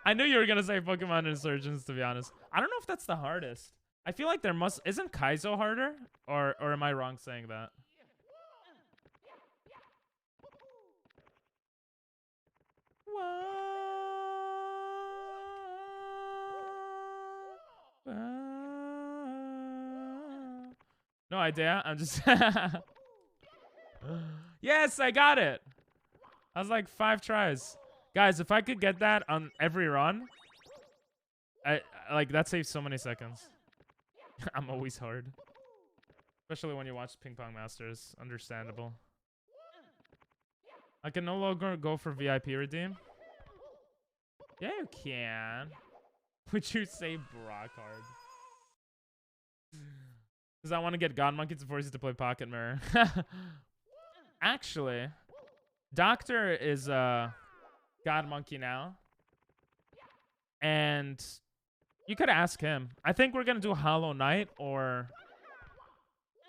I knew you were going to say Pokemon Insurgents, to be honest. I don't know if that's the hardest. I feel like there must... Isn't Kaizo harder? Or am I wrong saying that? No idea. I'm just... Yes, I got it. I was like 5 tries. Guys, if I could get that on every run, like that saves so many seconds. I'm always hard. Especially when you watch Ping Pong Masters. Understandable. I can no longer go for VIP redeem. Yeah, you can. Would you say Brock hard? Because I want to get God Monkey to force you to play Pocket Mirror. Actually, Doctor is God Monkey now. And you could ask him. I think we're going to do Hollow Knight or...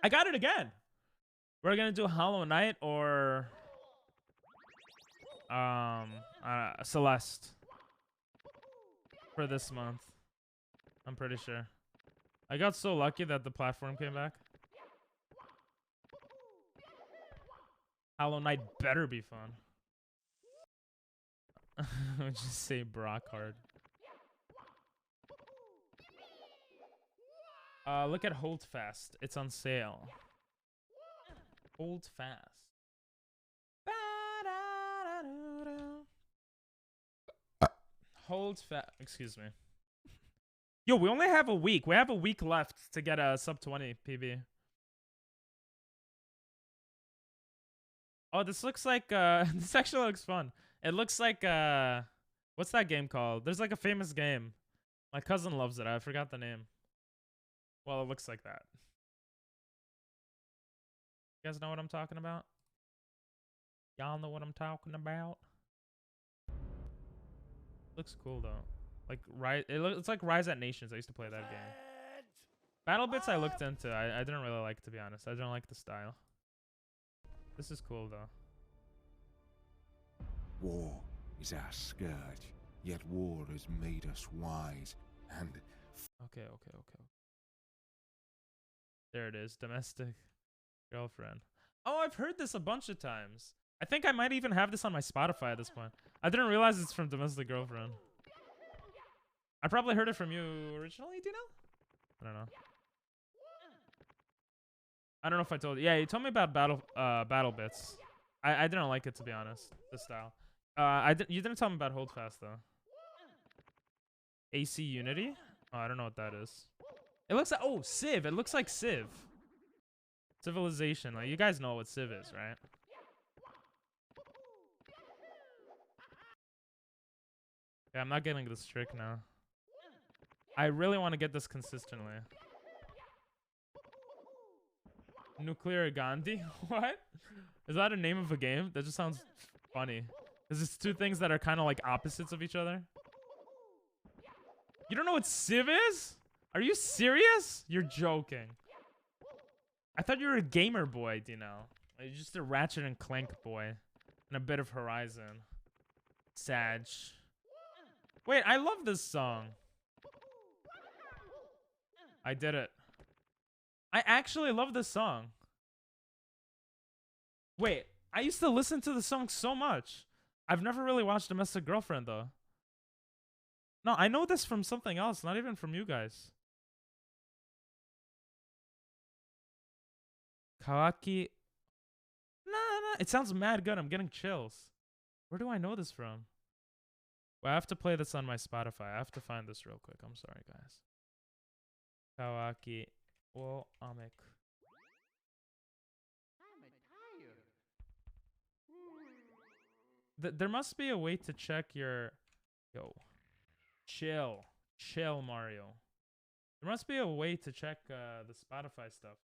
I got it again. We're going to do Hollow Knight or... Celeste. For this month. I'm pretty sure. I got so lucky that the platform came back. Hollow Knight better be fun. Just say Brock hard. Look at Hold Fast. It's on sale. Hold Fast. Hold Fast. Excuse me. Yo, we only have a week. We have a week left to get a sub 20 PB. Oh, this looks like this actually looks fun. It looks like what's that game called? There's like a famous game. My cousin loves it. I forgot the name. Well, it looks like that. You guys know what I'm talking about? Y'all know what I'm talking about? Looks cool though. Like it's like Rise at Nations. I used to play that game. Battle Bits I looked into. I didn't really like, to be honest. I don't like the style. This is cool though. War is our scourge, yet war has made us wise, and Okay. There it is. Domestic girlfriend. Oh, I've heard this a bunch of times. I think I might even have this on my Spotify at this point. I didn't realize it's from Domestic Girlfriend. I probably heard it from you originally, do you know? I don't know. I don't know if I told you. Yeah, you told me about Battle Bits. I didn't like it, to be honest, this style. You didn't tell me about Hold Fast, though. AC Unity? Oh, I don't know what that is. It looks like, oh, Civ. It looks like Civ. Civilization. Like, you guys know what Civ is, right? Yeah, I'm not getting this trick now. I really want to get this consistently. Nuclear Gandhi? What? Is that a name of a game? That just sounds funny. Is this two things that are kind of like opposites of each other? You don't know what Civ is? Are you serious? You're joking. I thought you were a gamer boy, Dino. You're just a Ratchet and Clank boy. And a bit of Horizon. Sag. Wait, I love this song. I did it. I actually love this song. Wait, I used to listen to the song so much. I've never really watched Domestic Girlfriend, though. No, I know this from something else, not even from you guys. Kawaki. Nah. It sounds mad good. I'm getting chills. Where do I know this from? Well, I have to play this on my Spotify. I have to find this real quick. I'm sorry, guys. Kawaki. Well, Amek. There must be a way to check your... Yo. Chill, Mario. There must be a way to check the Spotify stuff.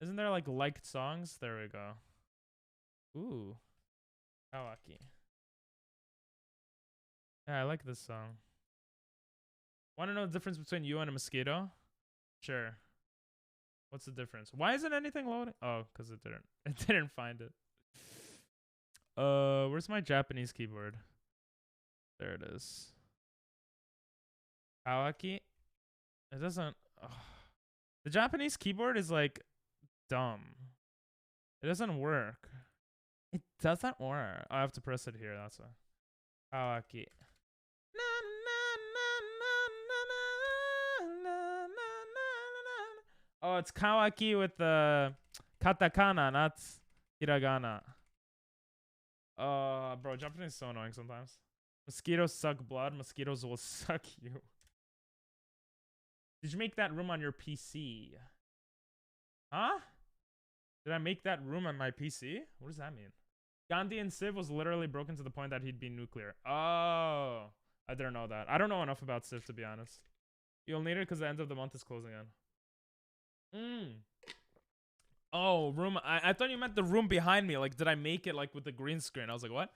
Isn't there like liked songs? There we go. Ooh. Kawaki. Yeah, I like this song. Want to know the difference between you and a mosquito? Sure. What's the difference? Why isn't anything loading? Oh, because it didn't find it. Where's my Japanese keyboard? There it is. Kawaki. It doesn't. Ugh. The Japanese keyboard is like dumb. It doesn't work. It doesn't work. I have to press it here. That's why. Kawaki. Oh, it's Kawaki with the katakana, not hiragana. Bro, Japanese is so annoying sometimes. Mosquitoes suck blood. Mosquitoes will suck you. Did you make that room on your PC? Huh? Did I make that room on my PC? What does that mean? Gandhi and Civ was literally broken to the point that he'd be nuclear. Oh, I didn't know that. I don't know enough about Civ, to be honest. You'll need it because the end of the month is closing in. Oh, room. I thought you meant the room behind me. Like, did I make it like with the green screen? I was like, what?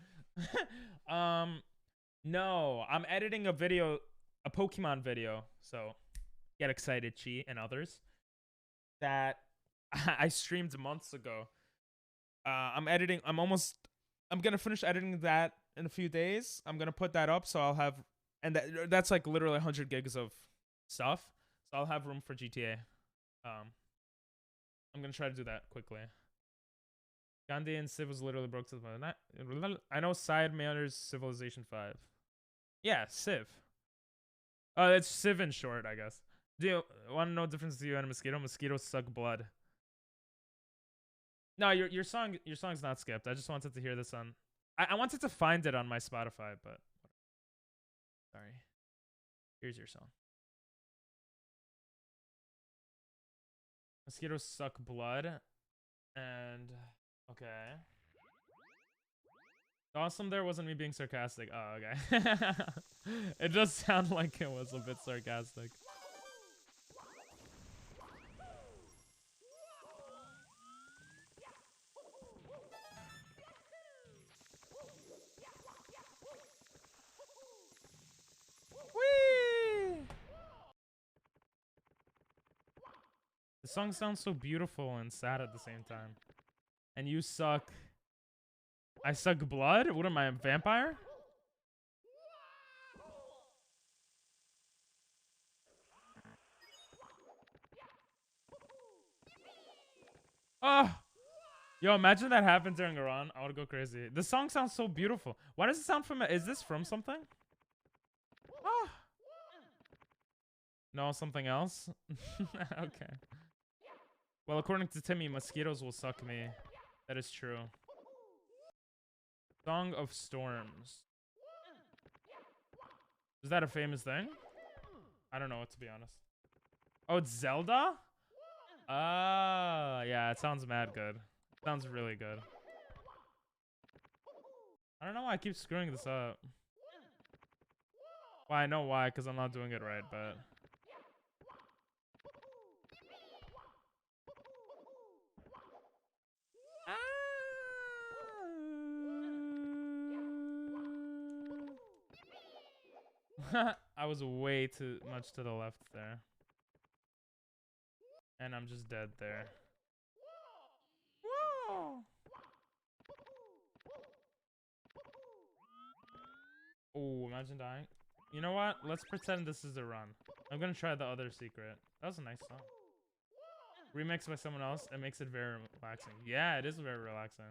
No, I'm editing a video, a Pokemon video. So get excited, Chi and others. That I streamed months ago. I'm gonna finish editing that in a few days. I'm gonna put that up, so I'll have, and that's like literally 100 gigs of stuff. So I'll have room for GTA. I'm gonna try to do that quickly. Gandhi and Civ was literally broke to the point. I know side matters Civilization 5. Yeah, Civ. It's Civ in short, I guess. Do you want to know the difference between you and a mosquito? Mosquitoes suck blood. No, your song's not skipped. I just wanted to hear this on. I wanted to find it on my Spotify, but sorry. Here's your song. Mosquitoes suck blood, and okay. The awesome there wasn't me being sarcastic. Oh, okay. It does sound like it was a bit sarcastic. The song sounds so beautiful and sad at the same time. And you suck. I suck blood? What am I, a vampire? Oh! Yo, imagine that happened during a run. I would go crazy. The song sounds so beautiful. Why does it sound from... Is this from something? Oh! No, something else? Okay. Well, according to Timmy, mosquitoes will suck me. That is true. Song of Storms. Is that a famous thing? I don't know what, to be honest. Oh, it's Zelda? Ah, yeah, it sounds mad good. Sounds really good. I don't know why I keep screwing this up. Well, I know why, because I'm not doing it right, but... I was way too much to the left there. And I'm just dead there. Whoa! Oh, imagine dying. You know what? Let's pretend this is a run. I'm gonna try the other secret. That was a nice song. Remixed by someone else. It makes it very relaxing. Yeah, it is very relaxing.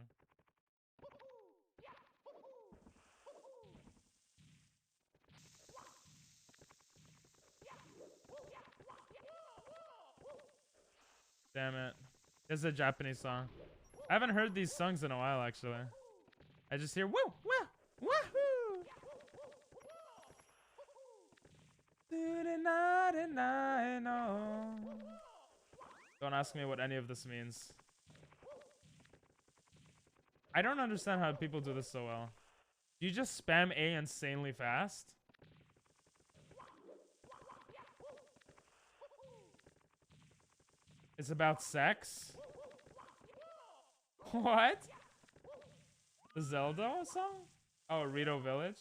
Damn it. This is a Japanese song. I haven't heard these songs in a while, actually. I just hear woo, woo, woohoo! Don't ask me what any of this means. I don't understand how people do this so well. Do you just spam A insanely fast? It's about sex? What? The Zelda song? Oh, Rito Village?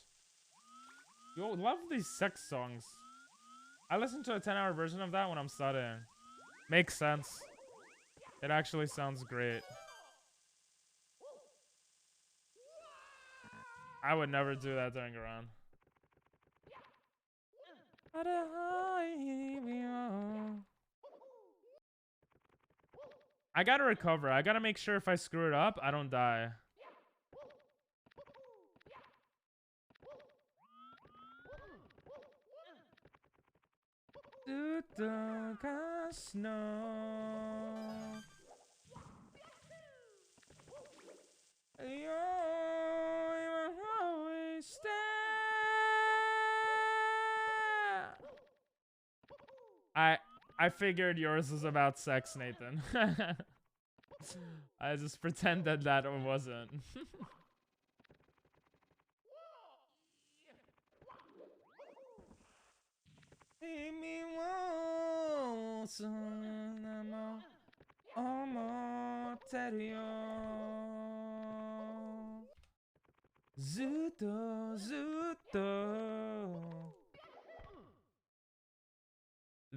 Yo, love these sex songs. I listen to a 10-hour version of that when I'm studying. Makes sense. It actually sounds great. I would never do that during a run. I gotta recover. I gotta make sure if I screw it up, I don't die. I figured yours was about sex, Nathan. I just pretended that it wasn't.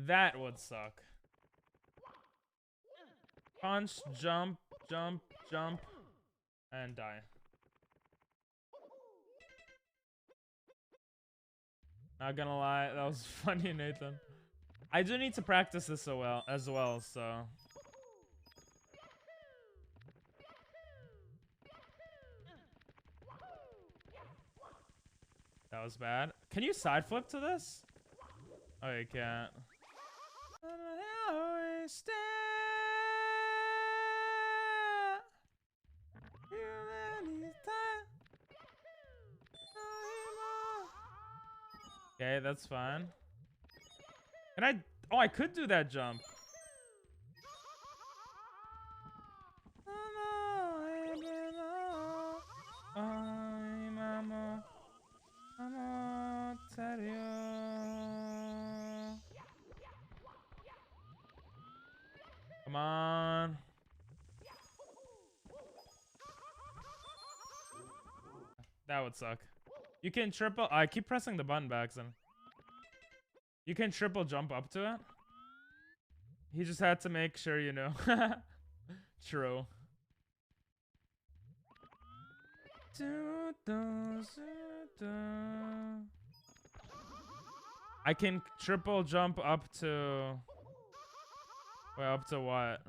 That would suck. Punch, jump, jump, jump, and die. Not gonna lie, that was funny, Nathan. I do need to practice this as well, so. That was bad. Can you side flip to this? Oh, you can't. Okay, that's fine. Can I? Oh, I could do that jump. Come on. That would suck. You can triple. I keep pressing the button back, then. You can triple jump up to it. He just had to make sure you know. True. I can triple jump up to... Wait, up to what?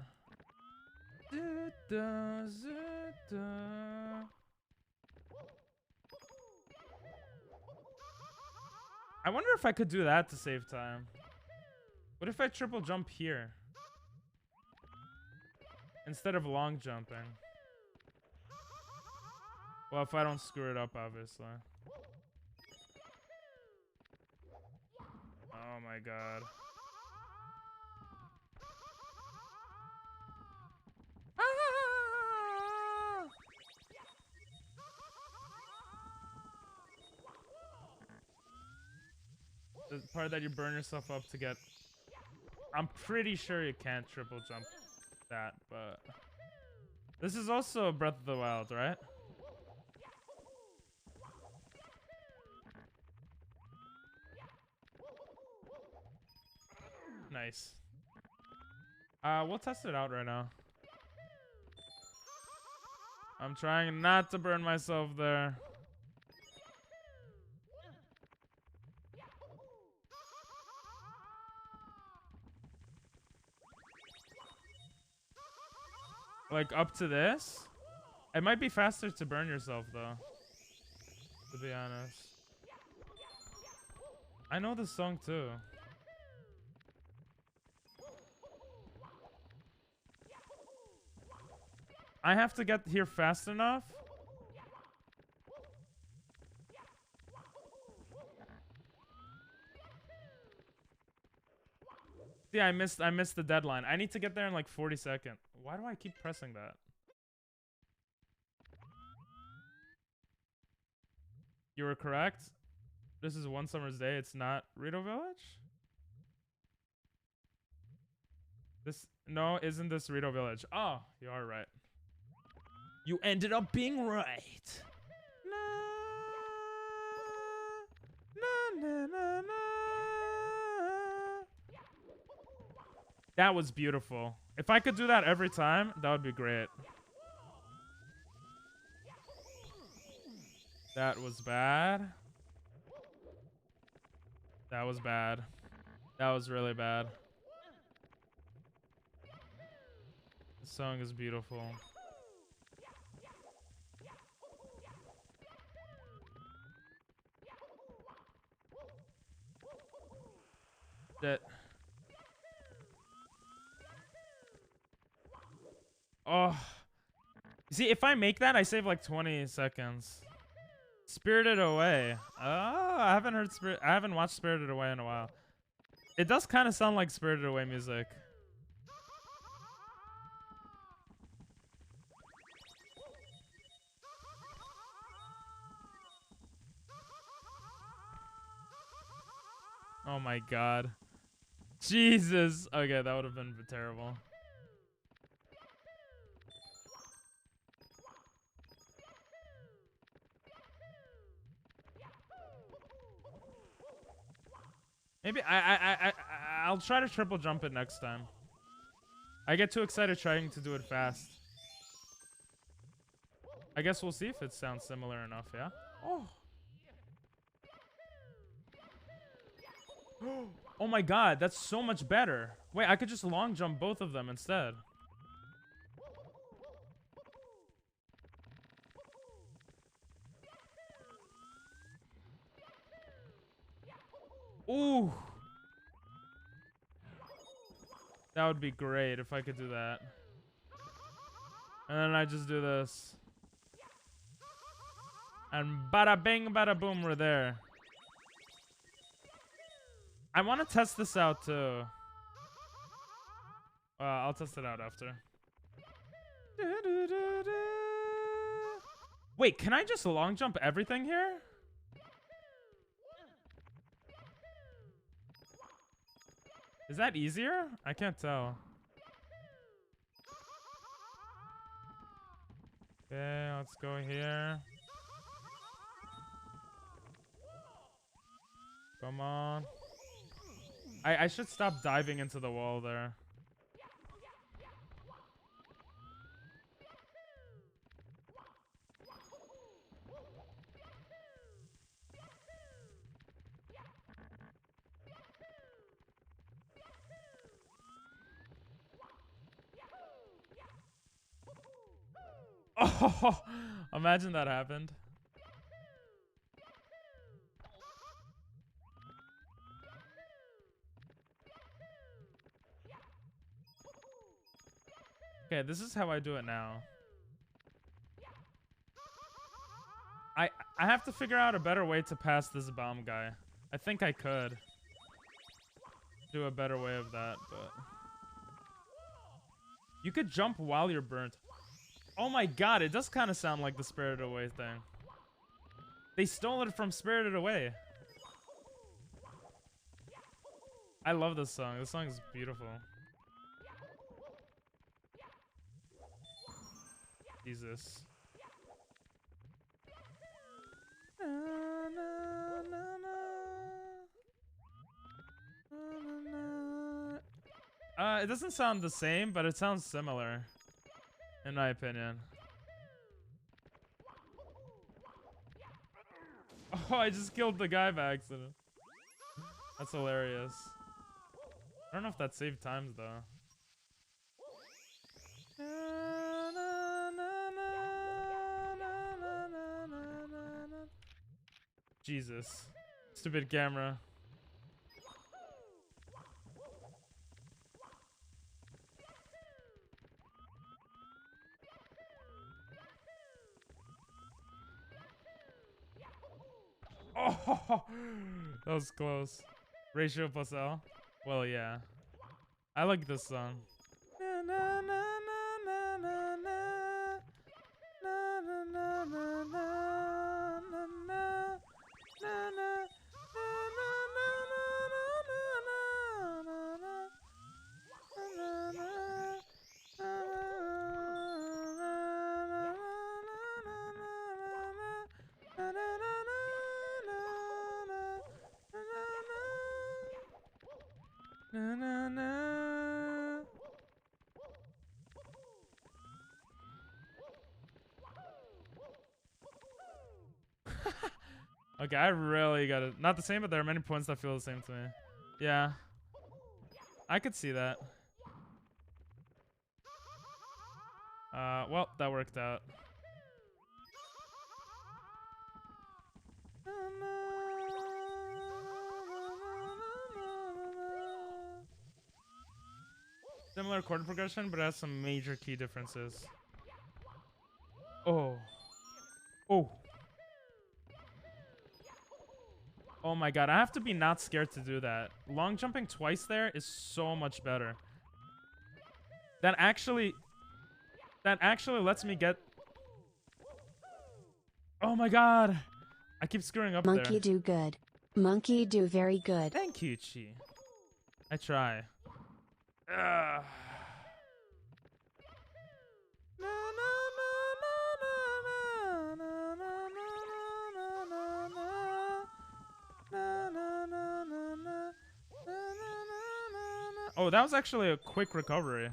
I wonder if I could do that to save time. What if I triple jump here? Instead of long jumping. Well, if I don't screw it up, obviously. Oh my god. Ah! The part that you burn yourself up to get... I'm pretty sure you can't triple jump that, but... This is also Breath of the Wild, right? Nice. We'll test it out right now. I'm trying not to burn myself there. Like up to this? It might be faster to burn yourself though. To be honest. I know this song too. I have to get here fast enough. Yeah, I missed the deadline. I need to get there in like 40 seconds. Why do I keep pressing that? You were correct. This is One Summer's Day. It's not Rito Village? No, isn't this Rito Village? Oh, you are right. You ended up being right. Na, na, na, na. That was beautiful. If I could do that every time, that would be great. That was bad. That was bad. That was really bad. The song is beautiful. That. Oh. See, if I make that, I save like 20 seconds. Spirited Away. Oh, I haven't watched Spirited Away in a while. It does kind of sound like Spirited Away music. Oh my god. Jesus. Okay, that would have been terrible. Maybe I'll try to triple jump it next time. I get too excited trying to do it fast. I guess we'll see if it sounds similar enough, yeah? Oh. Oh my god, that's so much better. Wait, I could just long jump both of them instead. Ooh. That would be great if I could do that. And then I just do this. And bada bing, bada boom, we're there. I want to test this out too. I'll test it out after. Wait, can I just long jump everything here? Is that easier? I can't tell. Okay, let's go here. Come on. I should stop diving into the wall there. Oh, imagine that happened. Okay, this is how I do it now. I have to figure out a better way to pass this bomb guy. I think I could do a better way of that, but you could jump while you're burnt. Oh my god, it does kind of sound like the Spirited Away thing. They stole it from Spirited Away. I love this song. This song is beautiful. Jesus. It doesn't sound the same, but it sounds similar, in my opinion. Oh, I just killed the guy by accident. That's hilarious. I don't know if that saved times, though. Jesus. Stupid camera. Oh, that was close. Ratio plus L. Well, yeah. I like this song. Okay, I really got it. Not the same, but there are many points that feel the same to me. Yeah. I could see that. Well, that worked out. Similar chord progression, but it has some major key differences. Oh. Oh. Oh my god, I have to be not scared to do that. Long jumping twice there is so much better. That actually lets me get... Oh my god! I keep screwing up Monkey there. do good. Monkey do very good. Thank you, Chi. I try. Ugh. Oh, that was actually a quick recovery.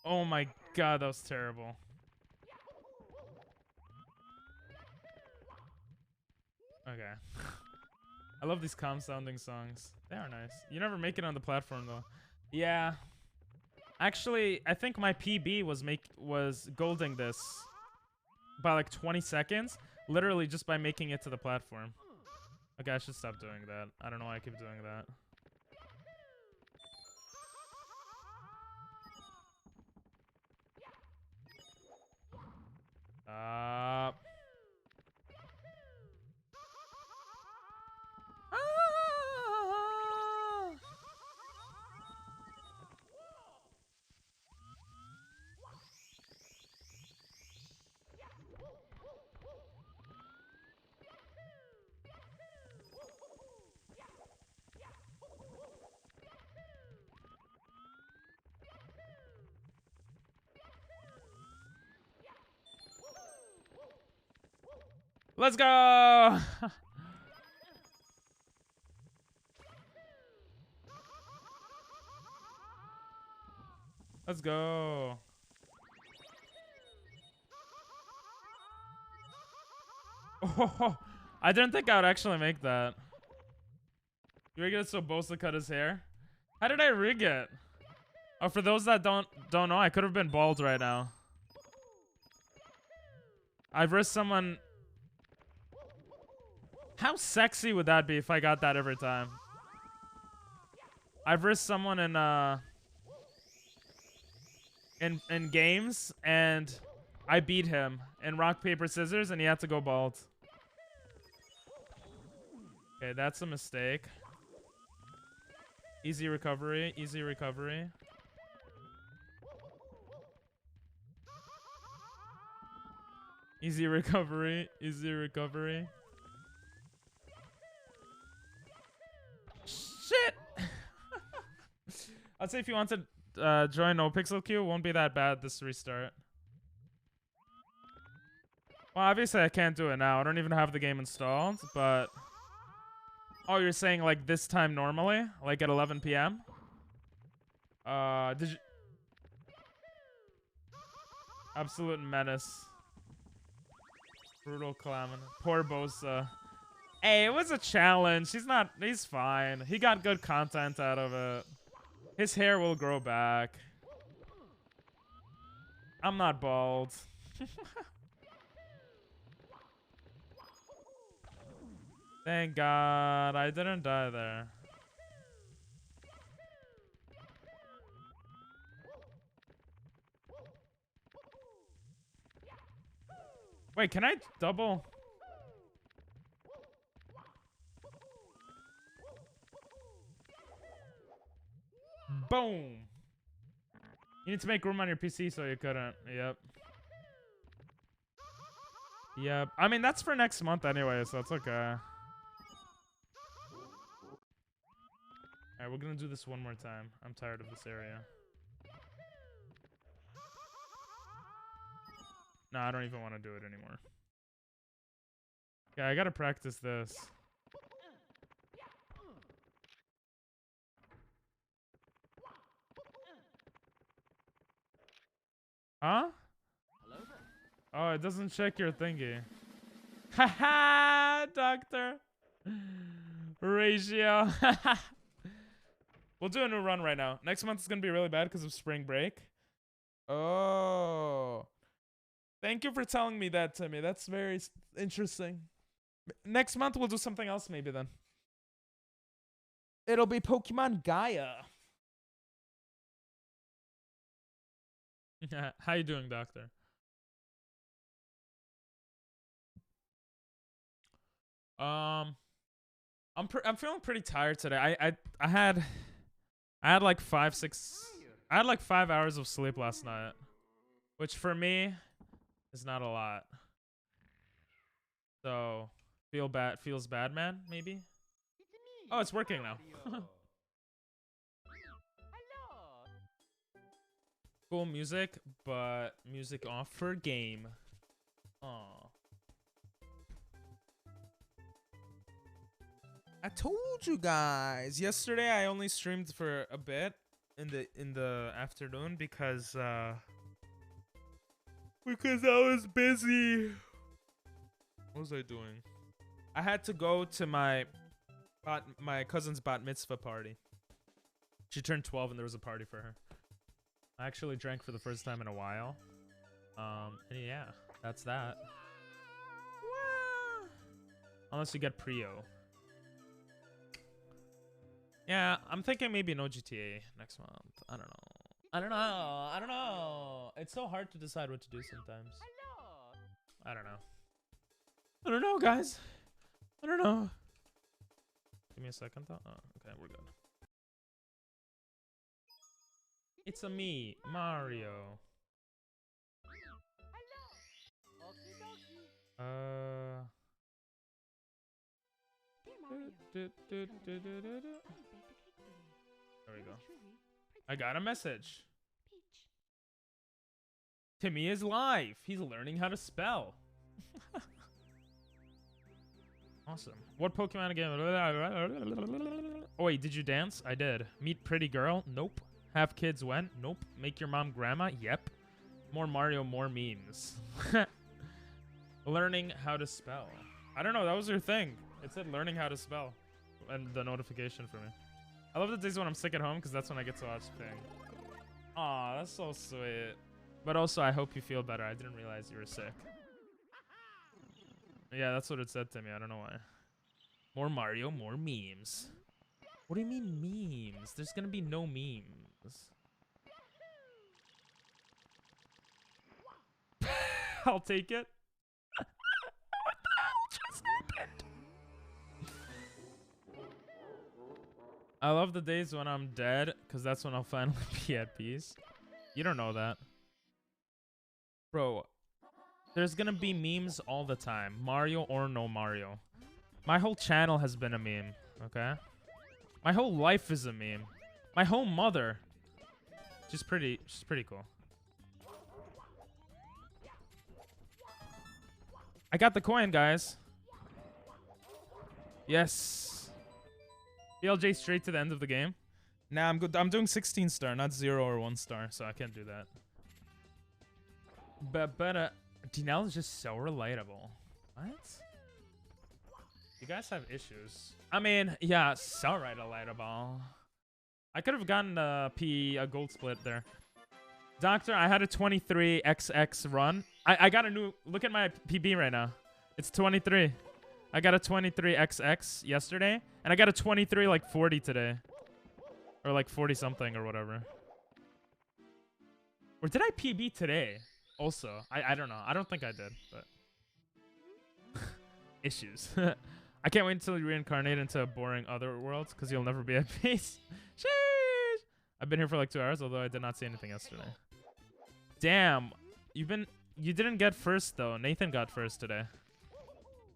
Oh my god, that was terrible. Okay. I love these calm sounding songs. They are nice. You never make it on the platform though. Yeah. Actually, I think my PB was golding this by like 20 seconds, literally just by making it to the platform. Okay, I should stop doing that. I don't know why I keep doing that. Let's go! Let's go. Oh, I didn't think I would actually make that. You rigged it so Bosa cut his hair? How did I rig it? Oh, for those that don't know, I could have been bald right now. I've risked someone. How sexy would that be if I got that every time? I've risked someone in games, and I beat him in rock paper scissors, and he had to go bald. Okay, that's a mistake. Easy recovery, easy recovery. Easy recovery, easy recovery. Shit! I'd say if you want to join No Pixel Q, it won't be that bad this restart. Well, obviously I can't do it now. I don't even have the game installed, but... Oh, you're saying like this time normally? Like at 11 p.m.? Did you... Absolute menace. Brutal calamity. Poor Bosa. Hey, it was a challenge. He's fine. He got good content out of it. His hair will grow back. I'm not bald. Thank God I didn't die there. Wait, can I double? Boom. You need to make room on your PC, so you couldn't. Yep. Yep. I mean, that's for next month anyway, so it's okay. Alright, we're gonna do this one more time. I'm tired of this area. No, I don't even want to do it anymore. Yeah, I gotta practice this. Huh? Oh, it doesn't check your thingy. Haha, doctor. Ratio. We'll do a new run right now. Next month is gonna be really bad because of spring break. Oh. Thank you for telling me that, Timmy. That's very interesting. Next month we'll do something else maybe then. It'll be Pokemon Gaia. How you doing, doctor? I'm feeling pretty tired today. I had like 5 hours of sleep last night, which for me is not a lot. So feels bad, man, maybe. Oh, it's working now. Cool music, but music off for game. Aw. I told you guys yesterday I only streamed for a bit in the afternoon because I was busy. What was I doing? I had to go to my cousin's bat mitzvah party. She turned 12 and there was a party for her. I actually drank for the first time in a while. And yeah, that's that. Unless you get Prio. Yeah, I'm thinking maybe no GTA next month. I don't know. It's so hard to decide what to do sometimes. I don't know, guys. I don't know. Give me a second though. Oh, okay, we're good. It's a me, Mario. There we go. I got a message. Timmy is live. He's learning how to spell. Awesome. What Pokemon again? Oh wait, did you dance? I did. Meet pretty girl? Nope. Have kids when? Nope. Make your mom grandma? Yep. More Mario, more memes. Learning how to spell. I don't know, that was your thing. It said learning how to spell. and the notification for me. I love the days when I'm sick at home because that's when I get to watch Ping. Aw, that's so sweet. But also, I hope you feel better. I didn't realize you were sick. Yeah, that's what it said to me. I don't know why. More Mario, more memes. What do you mean memes? There's gonna be no memes. I'll take it. What the hell just happened? I love the days when I'm dead, because that's when I'll finally be at peace. You don't know that. Bro, there's gonna be memes all the time. Mario or no Mario. My whole channel has been a meme, okay? My whole life is a meme. My whole mother. She's pretty cool. I got the coin, guys. Yes. BLJ straight to the end of the game. Nah, I'm good. I'm doing 16 star, not 0 or 1 star, so I can't do that. But Dinell is just so relatable. What? You guys have issues. I mean, yeah, so relatable. I could have gotten a gold split there. Doctor, I had a 23XX run. I got a new... Look at my PB right now. It's 23. I got a 23XX yesterday. And I got a 23 like 40 today. Or like 40 something or whatever. Or did I PB today? Also, I don't know. I don't think I did, but... Issues. I can't wait until you reincarnate into a boring other world, because you'll never be at peace. Sheesh! I've been here for like 2 hours, although I did not see anything yesterday. Damn. You didn't get first, though. Nathan got first today.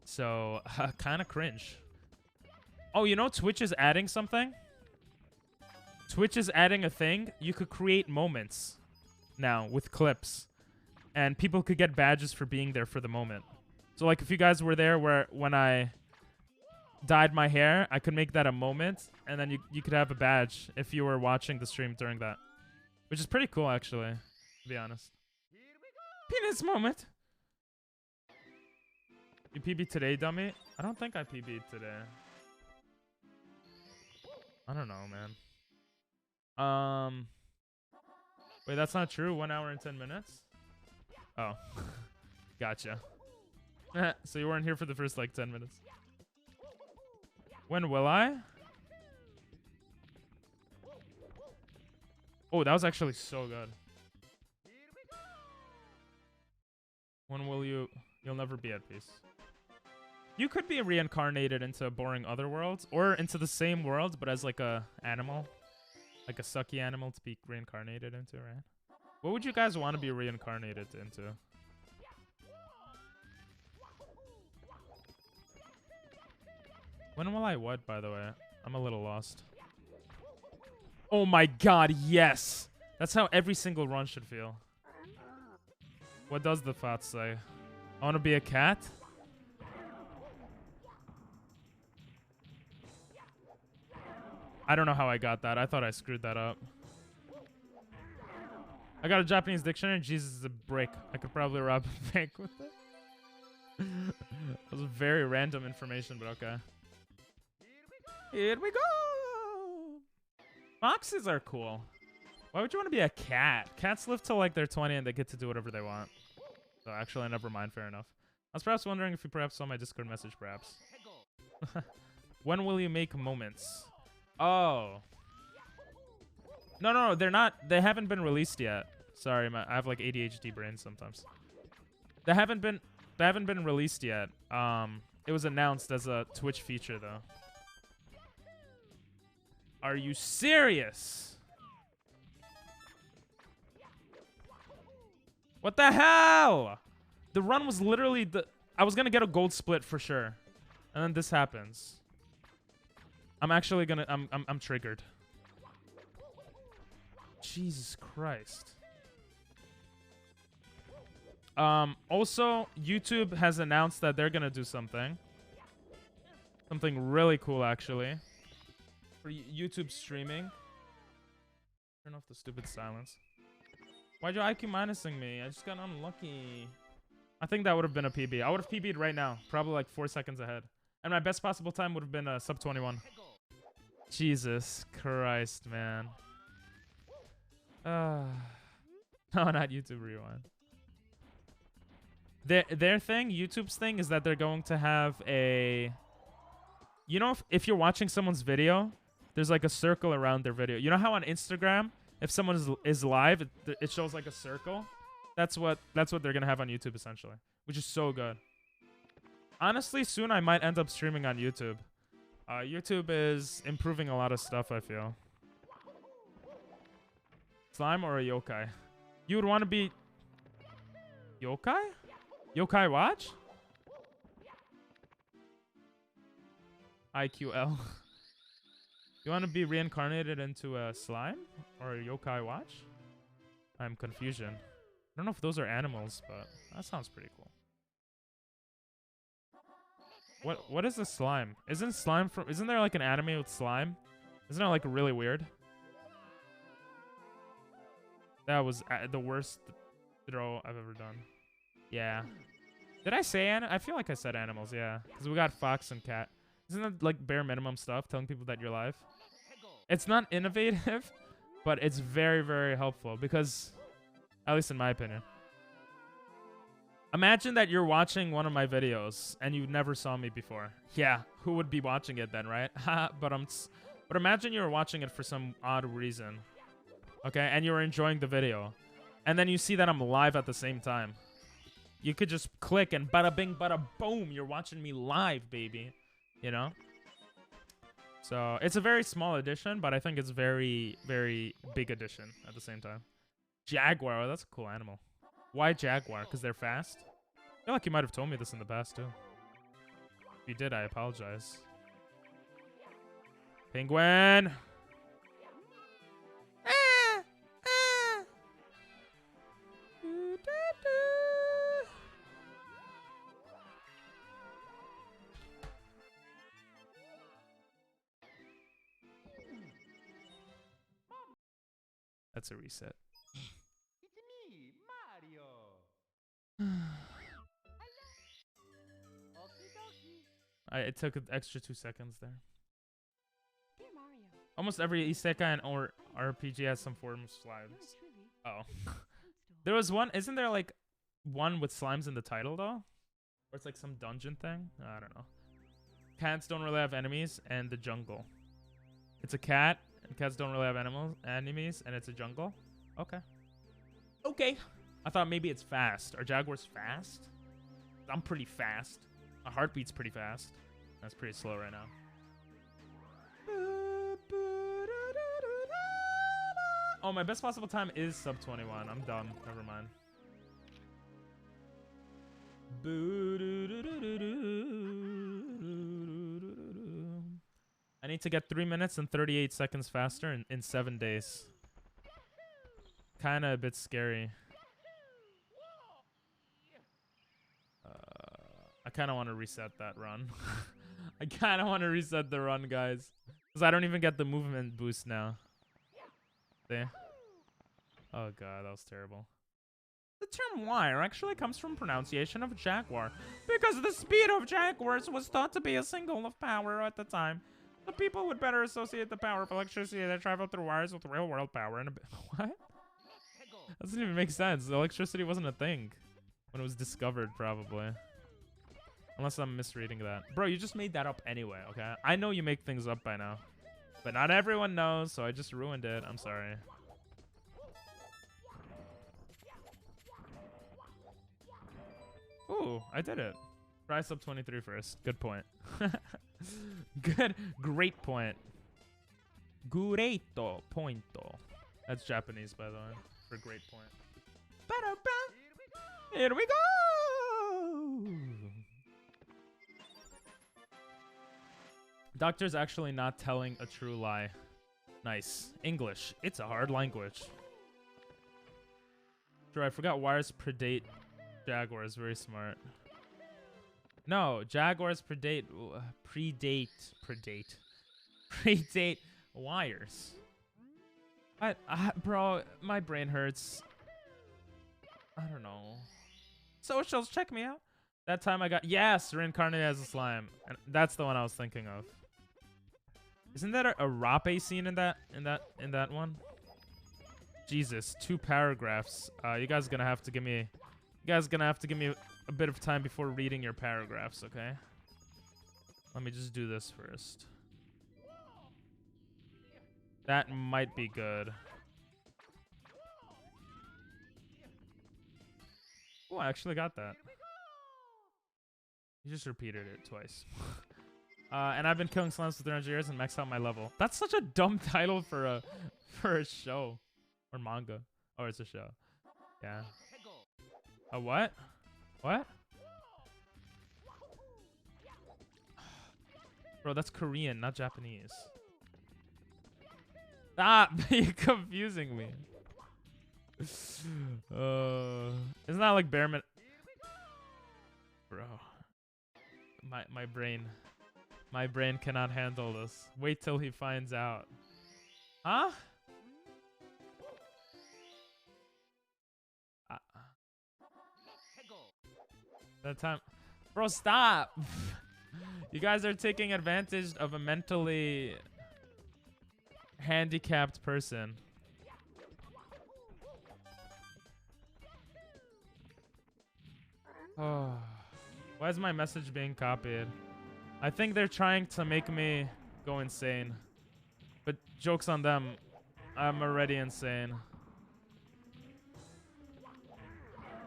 So, kind of cringe. Oh, you know Twitch is adding something? Twitch is adding a thing. You could create moments now with clips. And people could get badges for being there for the moment. So, like, if you guys were there when I dyed my hair, I could make that a moment. And then you could have a badge if you were watching the stream during that. Which is pretty cool, actually, to be honest. Penis moment. You PB today, dummy? I don't think I PB'd today. I don't know, man. Wait, that's not true. 1 hour and 10 minutes? Oh. Gotcha. So you weren't here for the first, like, 10 minutes. When will I? Oh, that was actually so good. When will you... You'll never be at peace. You could be reincarnated into boring other worlds. Or into the same world, but as, like, a animal. Like a sucky animal to be reincarnated into, right? What would you guys want to be reincarnated into? When will I what, by the way? I'm a little lost. Oh my god, yes! That's how every single run should feel. What does the thought say? I want to be a cat? I don't know how I got that. I thought I screwed that up. I got a Japanese dictionary. Jesus is a brick. I could probably rob a bank with it. That was very random information, but okay. Here we go! Foxes are cool. Why would you want to be a cat? Cats live till like they're 20 and they get to do whatever they want. So actually, never mind. Fair enough. I was perhaps wondering if you perhaps saw my Discord message, perhaps. When will you make moments? Oh. No, they're not. They haven't been released yet. Sorry, I have like ADHD brain sometimes. They haven't been released yet. It was announced as a Twitch feature though. Are you serious? What the hell? The run was literally I was gonna get a gold split for sure, and then this happens. I'm actually gonna. I'm triggered. Jesus Christ. Also, YouTube has announced that they're gonna do something. Something really cool, actually. For YouTube streaming. Turn off the stupid silence. Why'd you IQ minusing me? I just got unlucky. I think that would have been a PB. I would have PB'd right now. Probably like 4 seconds ahead. And my best possible time would have been sub 21. Jesus Christ, man. No, not YouTube Rewind. Their thing, YouTube's thing, is that they're going to have a... You know, if you're watching someone's video, there's like a circle around their video. You know how on Instagram, if someone is live, it shows like a circle? That's what they're going to have on YouTube, essentially. Which is so good. Honestly, soon I might end up streaming on YouTube. YouTube is improving a lot of stuff, I feel. Slime or a yokai? You would want to be... Yokai? Yokai watch? IQL. You want to be reincarnated into a slime? Or a yokai watch? I'm confusion. I don't know if those are animals, but that sounds pretty cool. What is a slime? Isn't there like an anime with slime? Isn't that like really weird? That was the worst throw I've ever done. Yeah. Did I say I feel like I said animals, yeah. Because we got fox and cat. Isn't that like bare minimum stuff, telling people that you're live? It's not innovative, but it's very, very helpful because, at least in my opinion. Imagine that you're watching one of my videos and you never saw me before. Yeah, who would be watching it then, right? But imagine you were watching it for some odd reason. Okay, and you were enjoying the video. And then you see that I'm live at the same time. You could just click and bada bing, bada boom, you're watching me live, baby. You know? So, it's a very small addition, but I think it's very, very big addition at the same time. Jaguar, oh, that's a cool animal. Why jaguar? Because they're fast? I feel like you might have told me this in the past, too. If you did, I apologize. Penguin! That's a reset. It's me, Mario. It took an extra 2 seconds there. Dear Mario. Almost every isekai and or RPG has some form of slimes. Oh. There was one, isn't there like one with slimes in the title though? Or it's like some dungeon thing? I don't know. Cats don't really have enemies and the jungle. It's a cat and cats don't really have enemies and it's a jungle? Okay. Okay. I thought maybe it's fast. Are jaguars fast? I'm pretty fast. My heartbeat's pretty fast. That's pretty slow right now. Oh, my best possible time is sub 21. I'm dumb. Never mind. I need to get 3 minutes and 38 seconds faster in 7 days. Kinda a bit scary. I kind of want to reset that run. I kind of want to reset the run, guys. Because I don't even get the movement boost now. See? Oh god, that was terrible. The term wire actually comes from pronunciation of jaguar. Because the speed of jaguars was thought to be a symbol of power at the time. The people would better associate the power of electricity that traveled through wires with real-world power. And what? That doesn't even make sense. Electricity wasn't a thing when it was discovered, probably. Unless I'm misreading that. Bro, you just made that up anyway, okay? I know you make things up by now. But not everyone knows, so I just ruined it. I'm sorry. Ooh, I did it. Try sub 23 first. Good point. Great point. Greito pointo. That's Japanese, by the way, for great point. Here we go! Doctor's actually not telling a true lie. Nice. English. It's a hard language. Sure, I forgot wires predate jaguars. Very smart. No, jaguars predate wires. Bro, my brain hurts. I don't know. Socials, check me out. That time I got, yes, reincarnated as a slime. And that's the one I was thinking of. Isn't that a rape scene in that one? Jesus, 2 paragraphs. You guys gonna have to give me a bit of time before reading your paragraphs, okay? Let me just do this first. That might be good. Oh, I actually got that. You just repeated it twice. And I've been killing slimes for 300 years and maxed out my level. That's such a dumb title for a show or manga. Oh, it's a show. Yeah. A what? What? Bro, that's Korean, not Japanese. Stop! You're confusing me. Isn't that like Bearman? Bro. My brain cannot handle this. Wait till he finds out. Huh? That time. Bro, stop! You guys are taking advantage of a mentally handicapped person. Oh. Why is my message being copied? I think they're trying to make me go insane. But joke's on them. I'm already insane.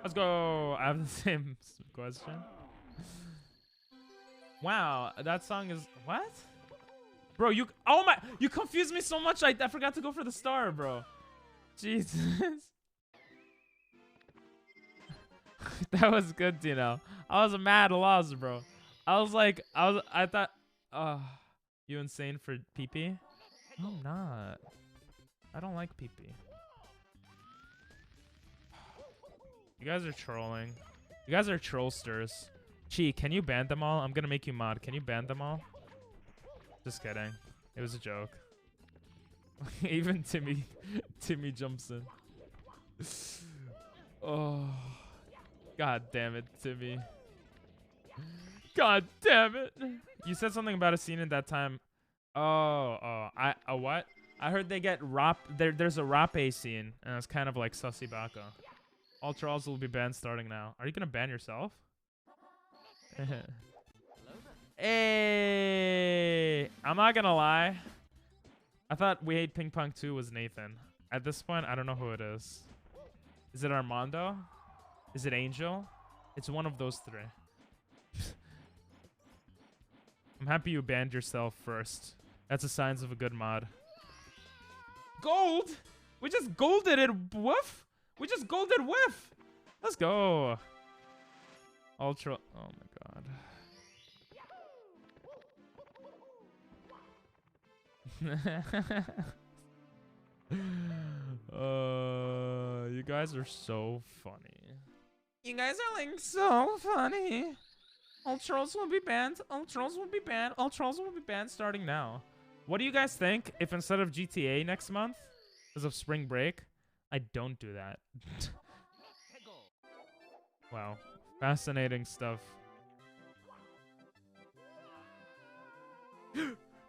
Let's go. I have the same question. Wow, that song is what? Bro, you you confused me so much. I forgot to go for the star, bro. Jesus. That was good, Dino. I was mad lost, bro. I thought, you insane for PP? No, I'm not. I don't like PP. You guys are trolling. You guys are trollsters. Chi, can you ban them all? I'm gonna make you mod. Can you ban them all? Just kidding. It was a joke. Even Timmy jumps in. Oh. God damn it, Timmy. God damn it. You said something about a scene in that time. A what? I heard they get there's a rape scene, and it's kind of like Sussy Baka. All trolls will be banned starting now. Are you gonna ban yourself? Hey, I'm not gonna lie. I thought We Hate Ping Pong 2 was Nathan. At this point, I don't know who it is. Is it Armando? Is it Angel? It's one of those 3. I'm happy you banned yourself first. That's a signs of a good mod. Gold? We just golded it, woof? We just golded whiff. Let's go. Ultra. Oh my god. You guys are so funny. You guys are like so funny. All trolls will be banned. All trolls will be banned. All trolls will be banned starting now. What do you guys think if instead of GTA next month, because of spring break, I don't do that? Wow. Fascinating stuff.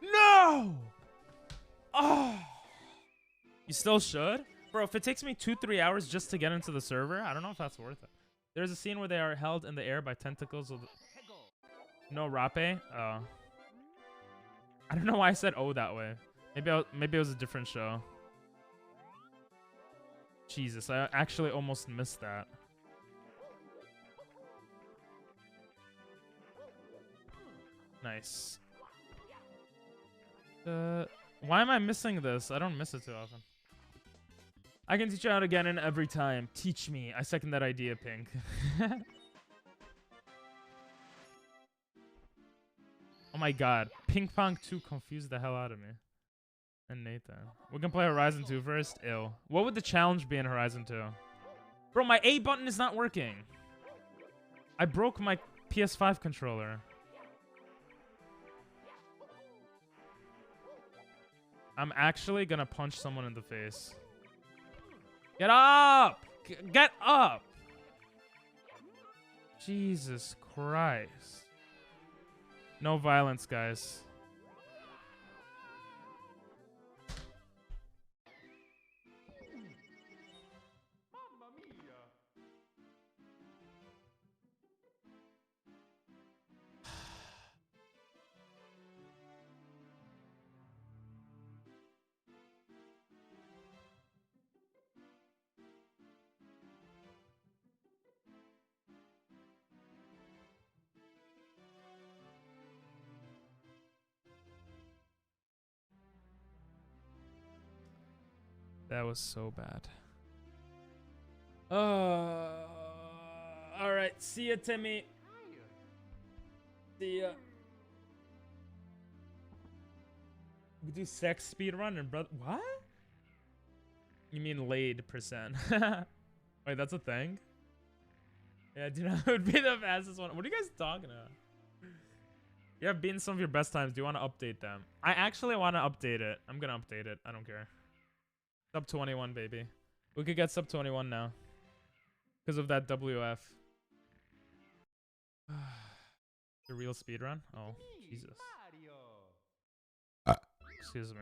No! Oh! You still should? Bro, if it takes me 2-3 hours just to get into the server, I don't know if that's worth it. There's a scene where they are held in the air by tentacles of... No rape? I don't know why I said oh that way. Maybe it was a different show. Jesus, I actually almost missed that. Nice. Why am I missing this? I don't miss it too often. I can teach you out again and every time. Teach me. I second that idea, Pink. Oh my god. Ping Pong 2 confused the hell out of me. And Nathan. We can play Horizon 2 first? Ew. What would the challenge be in Horizon 2? Bro, my A button is not working. I broke my PS5 controller. I'm actually gonna punch someone in the face. Get up! Get up! Jesus Christ. No violence, guys. Mamma mia! That was so bad. All right. See ya, Timmy. See ya. We do sex speed run and brother. What? You mean laid percent? Wait, that's a thing? Yeah, do you know it would be the fastest one? What are you guys talking about? You have been some of your best times. Do you want to update them? I actually want to update it. I'm gonna update it. I don't care. Sub 21, baby. We could get sub 21 now. Because of that WF. The real speedrun? Oh, Jesus. Excuse me.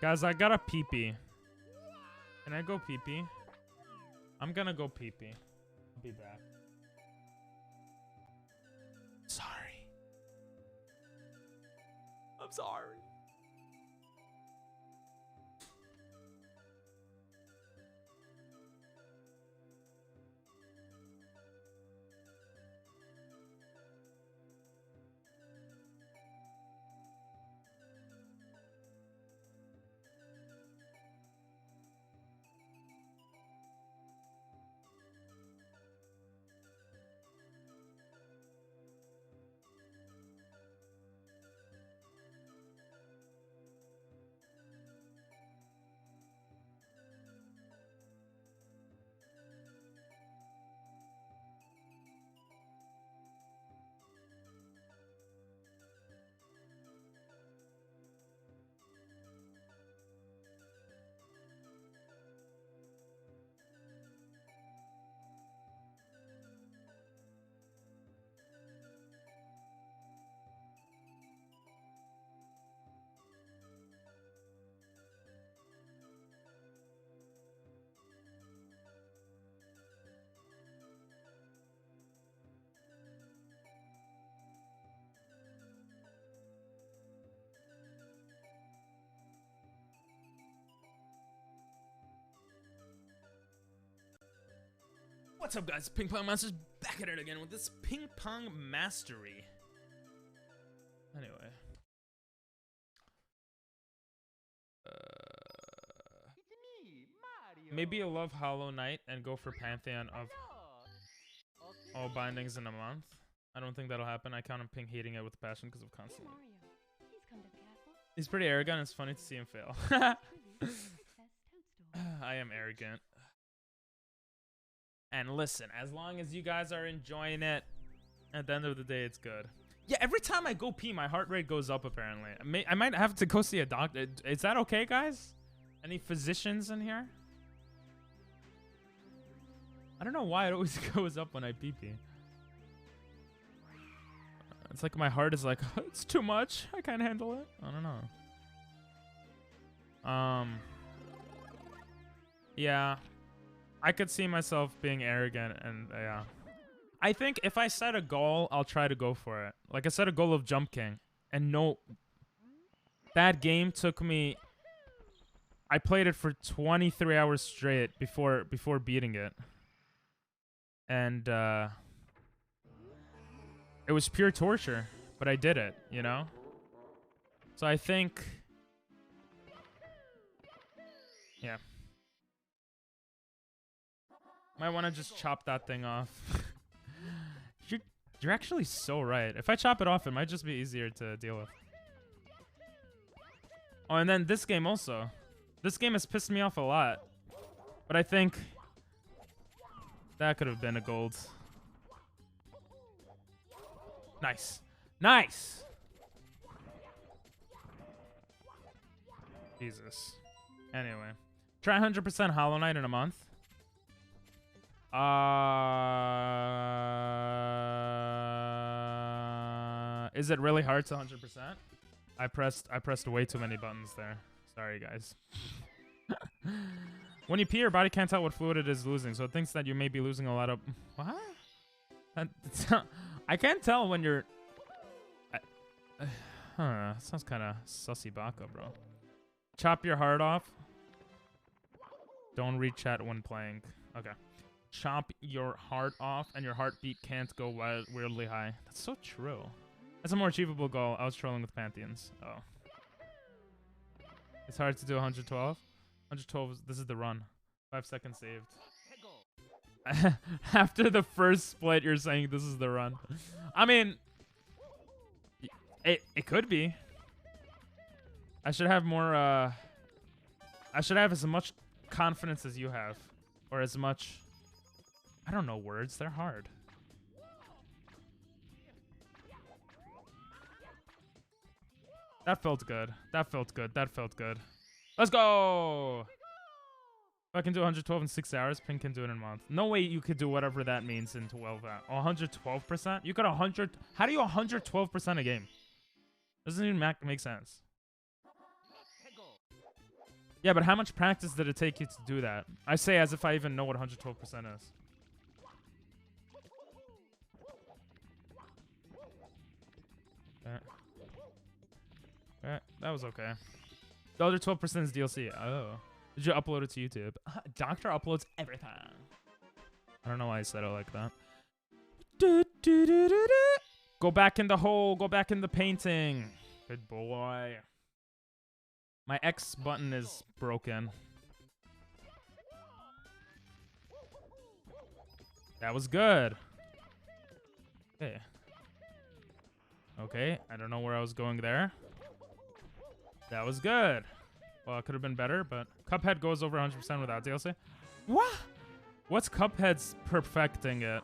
Guys, I got a pee-pee. Can I go pee-pee? I'm gonna go pee-pee. I'll be back. Sorry. I'm sorry. What's up, guys? Ping Pong Master's back at it again with this Ping Pong Mastery. Anyway. It's me, Mario. Maybe you'll love Hollow Knight and go for Pantheon of all bindings in a month. I don't think that'll happen. I count on Ping hating it with passion because of Dear constantly. Mario, please come to the castle. He's pretty arrogant. It's funny to see him fail. Truly, Princess Toadstool. I am arrogant. And listen, as long as you guys are enjoying it, at the end of the day, it's good. Yeah, every time I go pee, my heart rate goes up, apparently. I might have to go see a doctor. Is that okay, guys? Any physicians in here? I don't know why it always goes up when I pee-pee. It's like my heart is like, it's too much. I can't handle it. I don't know. Yeah. I could see myself being arrogant, and yeah. I think if I set a goal, I'll try to go for it. Like I set a goal of Jump King, and no, that game took me. I played it for 23 hours straight before beating it, and it was pure torture. But I did it, you know. So I think, yeah. Might want to just chop that thing off. You're actually so right. If I chop it off, it might just be easier to deal with. Oh, and then this game also. This game has pissed me off a lot. But I think that could have been a gold. Nice. Nice! Jesus. Anyway. Try 100% Hollow Knight in a month. Is it really hard to 100%? I pressed way too many buttons there. Sorry, guys. When you pee, your body can't tell what fluid it is losing, so it thinks that you may be losing a lot of... What? I can't tell when you're... Huh, sounds kind of sussy baka, bro. Chop your heart off. Don't read chat when playing. Okay. Chop your heart off and your heartbeat can't go weirdly high. That's so true. That's a more achievable goal. I was trolling with Pantheons. Oh. It's hard to do 112. 112, this is the run. 5 seconds saved. After the first split, you're saying this is the run. I mean, it could be. I should have more, I should have as much confidence as you have. Or as much, I don't know words, they're hard. That felt good. That felt good. That felt good. Let's go! If I can do 112 in 6 hours, Pink can do it in a month. No way you could do whatever that means in 12 hours. 112%? You got 100... How do you 112% a game? Doesn't even make sense. Yeah, but how much practice did it take you to do that? I say as if I even know what 112% is. That was okay. The other 12% is DLC. Oh. Did you upload it to YouTube? Doctor uploads everything. I don't know why I said it like that. Go back in the hole. Go back in the painting. Good boy. My X button is broken. That was good. Okay. Okay, I don't know where I was going there. That was good. Well, it could have been better, but Cuphead goes over 100% without DLC. What? What's Cuphead's perfecting it?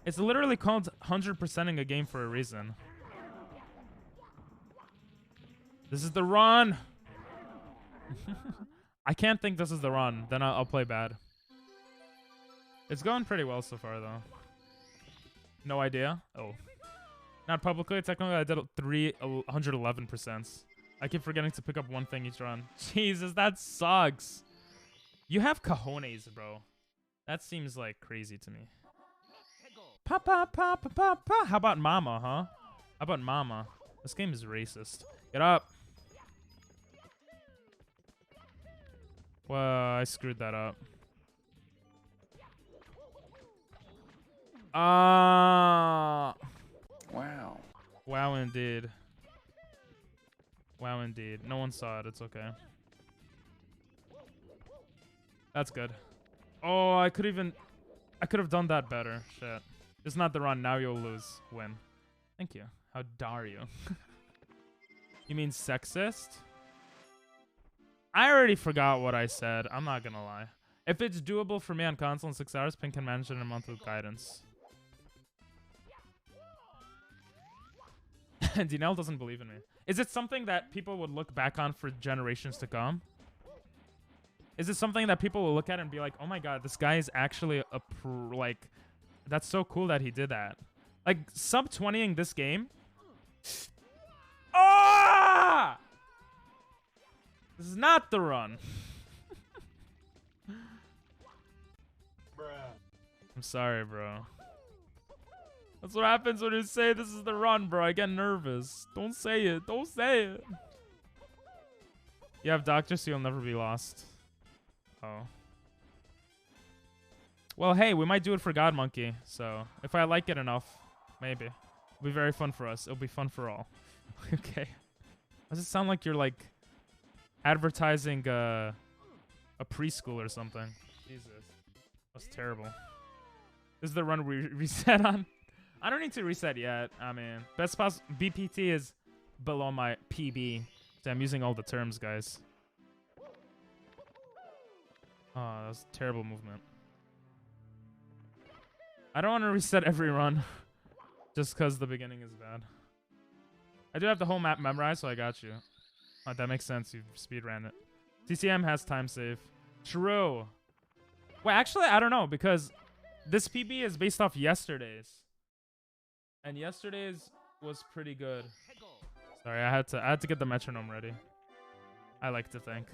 It's literally called 100%ing a game for a reason. This is the run. I can't think this is the run. Then I'll play bad. It's going pretty well so far, though. No idea. Oh. Not publicly. Technically, I did 111%. I keep forgetting to pick up one thing each run. Jesus, that sucks. You have cojones, bro. That seems like crazy to me. Pa pa pa pa pa pa. How about mama, huh? How about mama? This game is racist. Get up. Well, I screwed that up. Wow. Wow, indeed. Wow, indeed. No one saw it. It's okay. That's good. Oh, I could have done that better. Shit. It's not the run. Now you'll lose. Win. Thank you. How dare you? You mean sexist? I already forgot what I said. I'm not gonna lie. If it's doable for me on console in 6 hours, Pink can manage it in a month with guidance. Dinell doesn't believe in me. Is it something that people would look back on for generations to come? Is it something that people will look at and be like, oh my god, this guy is actually like, that's so cool that he did that. Like, sub 20ing this game. Ah! This is not the run. I'm sorry, bro. That's what happens when you say this is the run, bro. I get nervous. Don't say it. Don't say it. You have Doctor, so you'll never be lost. Oh. Well, hey, we might do it for God Monkey. So, if I like it enough, maybe. It'll be very fun for us. It'll be fun for all. Okay. Does it sound like you're, like, advertising a preschool or something? Jesus. That's terrible. This is the run we reset on. I don't need to reset yet. I mean, best pass BPT is below my PB. So I'm using all the terms, guys. Oh, that was a terrible movement. I don't want to reset every run. Just because the beginning is bad. I do have the whole map memorized, so I got you. Oh, that makes sense. You speedran it. TCM has time save. True. Well, actually, I don't know because this PB is based off yesterday's, and yesterday's was pretty good. Sorry, I had to get the metronome ready. I like to think.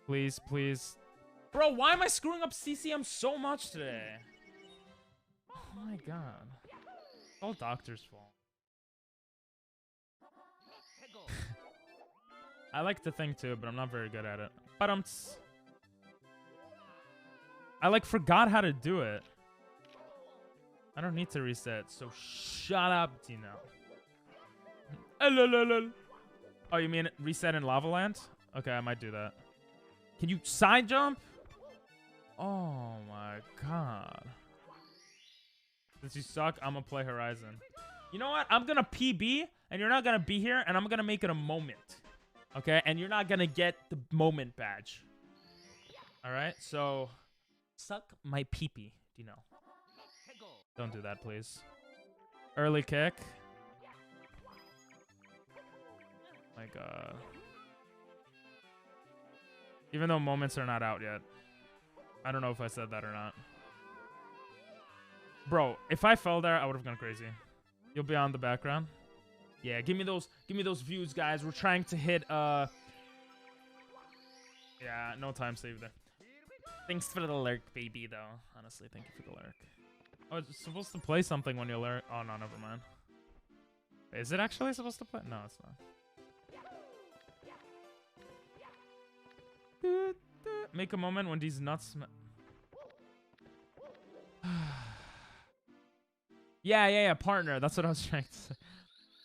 Please, please. Bro, why am I screwing up CCM so much today? Oh my god. It's all Doctor's fault. I like to think too, but I'm not very good at it. But I like forgot how to do it. I don't need to reset, so shut up, Tino. Oh, you mean reset in Lava Land? Okay, I might do that. Can you side jump? Oh my god. Since you suck, I'm gonna play Horizon. You know what? I'm gonna PB, and you're not gonna be here, and I'm gonna make it a moment. Okay? And you're not gonna get the moment badge. Alright? So, suck my peepee, do you know? Don't do that, please. Early kick. My god. Even though moments are not out yet. I don't know if I said that or not. Bro, if I fell there, I would have gone crazy. You'll be on the background. Yeah, give me those views, guys. We're trying to hit yeah, no time save there. Thanks for the lurk, baby, though. Honestly, thank you for the lurk. Oh, it's supposed to play something when you lurk. Oh no, never mind. Is it actually supposed to play? No, it's not. Make a moment when these nuts. Yeah, partner. That's what I was trying to say.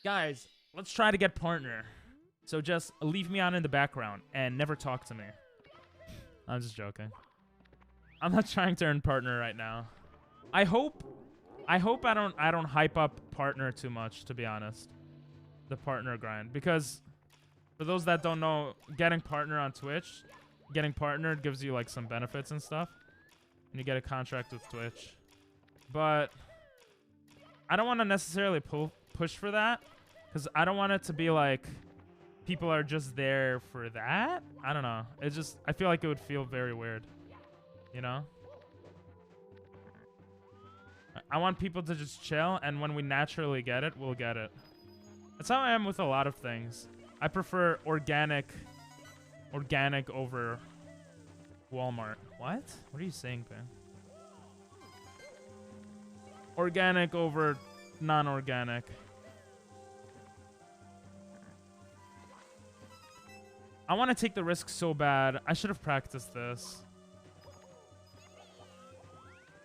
Guys, let's try to get partner. So just leave me on in the background and never talk to me. I'm just joking. I'm not trying to earn partner right now. I hope I don't hype up partner too much, to be honest. The partner grind, because for those that don't know, getting partner on Twitch, getting partnered gives you like some benefits and stuff, and you get a contract with Twitch. But I don't want to necessarily push for that, because I don't want it to be like people are just there for that. I don't know. It just, I feel like it would feel very weird, you know? I want people to just chill, and when we naturally get it, we'll get it. That's how I am with a lot of things. I prefer organic over Walmart. What? What are you saying, man? Organic over non-organic. I want to take the risk so bad. I should have practiced this.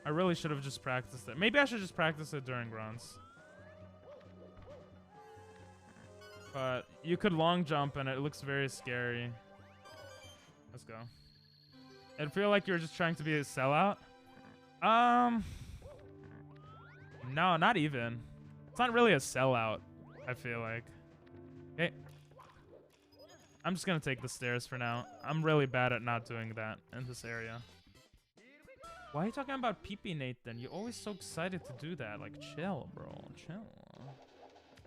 I really should have just practiced it. Maybe I should just practice it during runs. But you could long jump and it looks very scary. Let's go. It'd feel like you're just trying to be a sellout. No, not even. It's not really a sellout, I feel like. Okay. I'm just gonna take the stairs for now. I'm really bad at not doing that in this area. Why are you talking about pee-pee, Nathan? You're always so excited to do that. Like, chill, bro. Chill.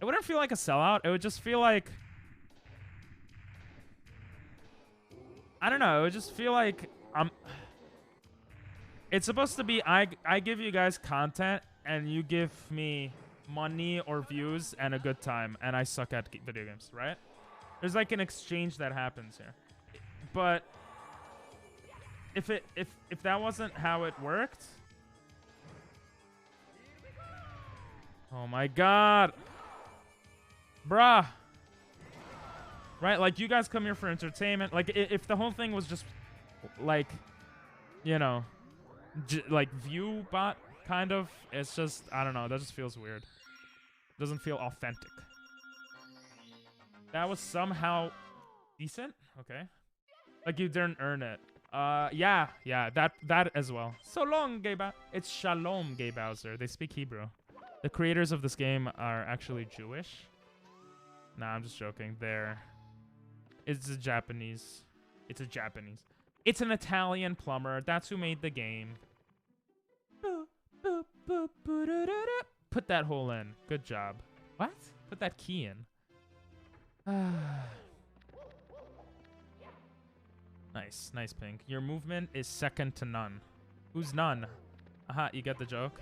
It wouldn't feel like a sellout. It would just feel like... I don't know. It would just feel like I'm... It's supposed to be I give you guys content and you give me money or views and a good time, and I suck at video games, right? There's like an exchange that happens here. But if that wasn't how it worked... Oh my god. Bruh. Right? Like, you guys come here for entertainment. Like, if the whole thing was just, like, you know, like, view bot, kind of, it's just, I don't know. That just feels weird. Doesn't feel authentic. That was somehow decent? Okay. Like, you didn't earn it. Yeah, that as well. So long, Gay Bowser. It's Shalom, Gay Bowser. They speak Hebrew. The creators of this game are actually Jewish. Nah, I'm just joking. It's a Japanese. It's a Japanese. It's an Italian plumber. That's who made the game. Put that hole in. Good job. What? Put that key in. Nice, nice, Pink. Your movement is second to none. Who's none? Aha, you get the joke.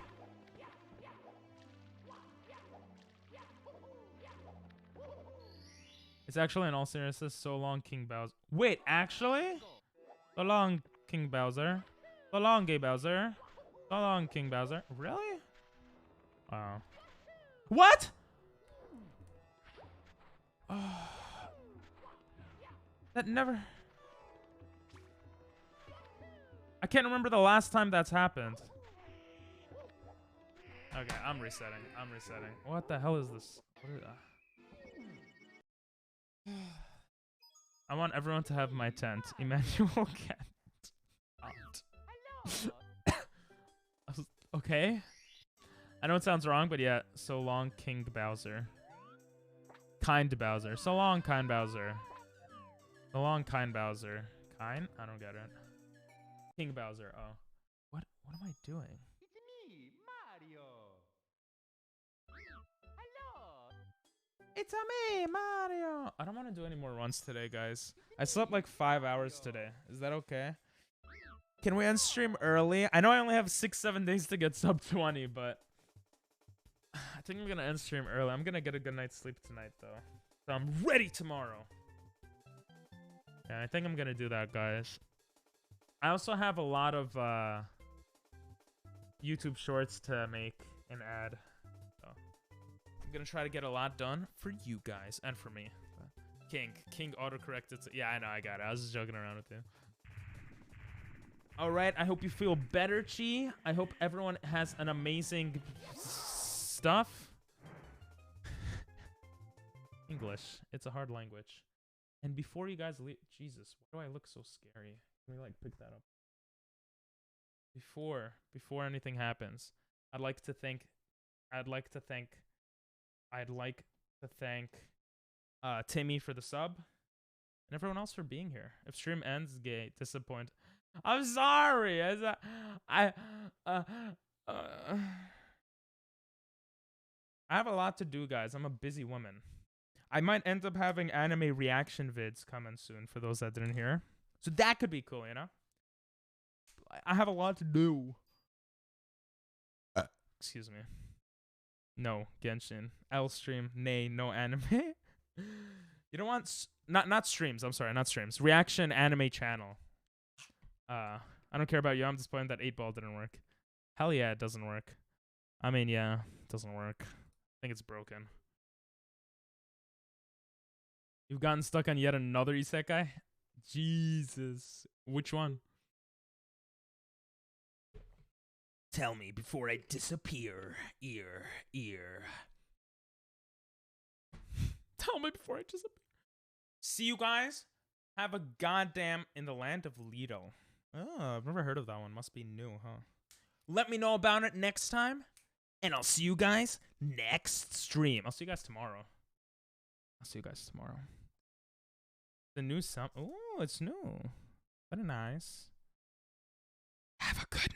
It's actually, in all seriousness, so long, King Bowser. Wait, actually? So long, King Bowser. So long, Gay Bowser. So long, King Bowser. Really? Wow. What? Oh. That never... I can't remember the last time that's happened. Okay, I'm resetting. I'm resetting. What the hell is this? What is I want everyone to have my tent. Emmanuel Cat. Okay. I know it sounds wrong, but yeah. So long, King Bowser. Kind Bowser. So long, Kind Bowser. So long, Kind Bowser. Kind? I don't get it. King Bowser. Oh. What am I doing? It's me, Mario. Hello. It's a me, Mario. I don't want to do any more runs today, guys. I slept like 5 hours today. Is that okay? Can we end stream early? I know I only have 6-7 days to get sub 20, but I think I'm gonna end stream early. I'm gonna get a good night's sleep tonight, though. So I'm ready tomorrow. Yeah, I think I'm gonna do that, guys. I also have a lot of YouTube shorts to make and add. So I'm gonna try to get a lot done for you guys and for me. King autocorrected. Yeah, I know, I got it. I was just joking around with you. All right, I hope you feel better, Chi. I hope everyone has an amazing stuff. English, it's a hard language. And before you guys leave, Jesus, why do I look so scary? Can we like pick that up? Before anything happens, I'd like to thank Timmy for the sub and everyone else for being here. If stream ends, gay, disappoint. I'm sorry. I have a lot to do, guys. I'm a busy woman. I might end up having anime reaction vids coming soon for those that didn't hear. So that could be cool, you know? I have a lot to do. Excuse me. No, Genshin. L stream. Nay, no anime. You don't want... Not streams. I'm sorry, not streams. Reaction anime channel. I don't care about you. I'm disappointed that 8-ball didn't work. Hell yeah, it doesn't work. I mean, yeah, it doesn't work. I think it's broken. You've gotten stuck on yet another isekai? Jesus. Which one? Tell me before I disappear. Ear. Tell me before I disappear. See you guys. Have a goddamn in the land of Lido. Oh, I've never heard of that one. Must be new, huh? Let me know about it next time. And I'll see you guys next stream. I'll see you guys tomorrow. The new sum. Oh, it's new. Very nice. Have a good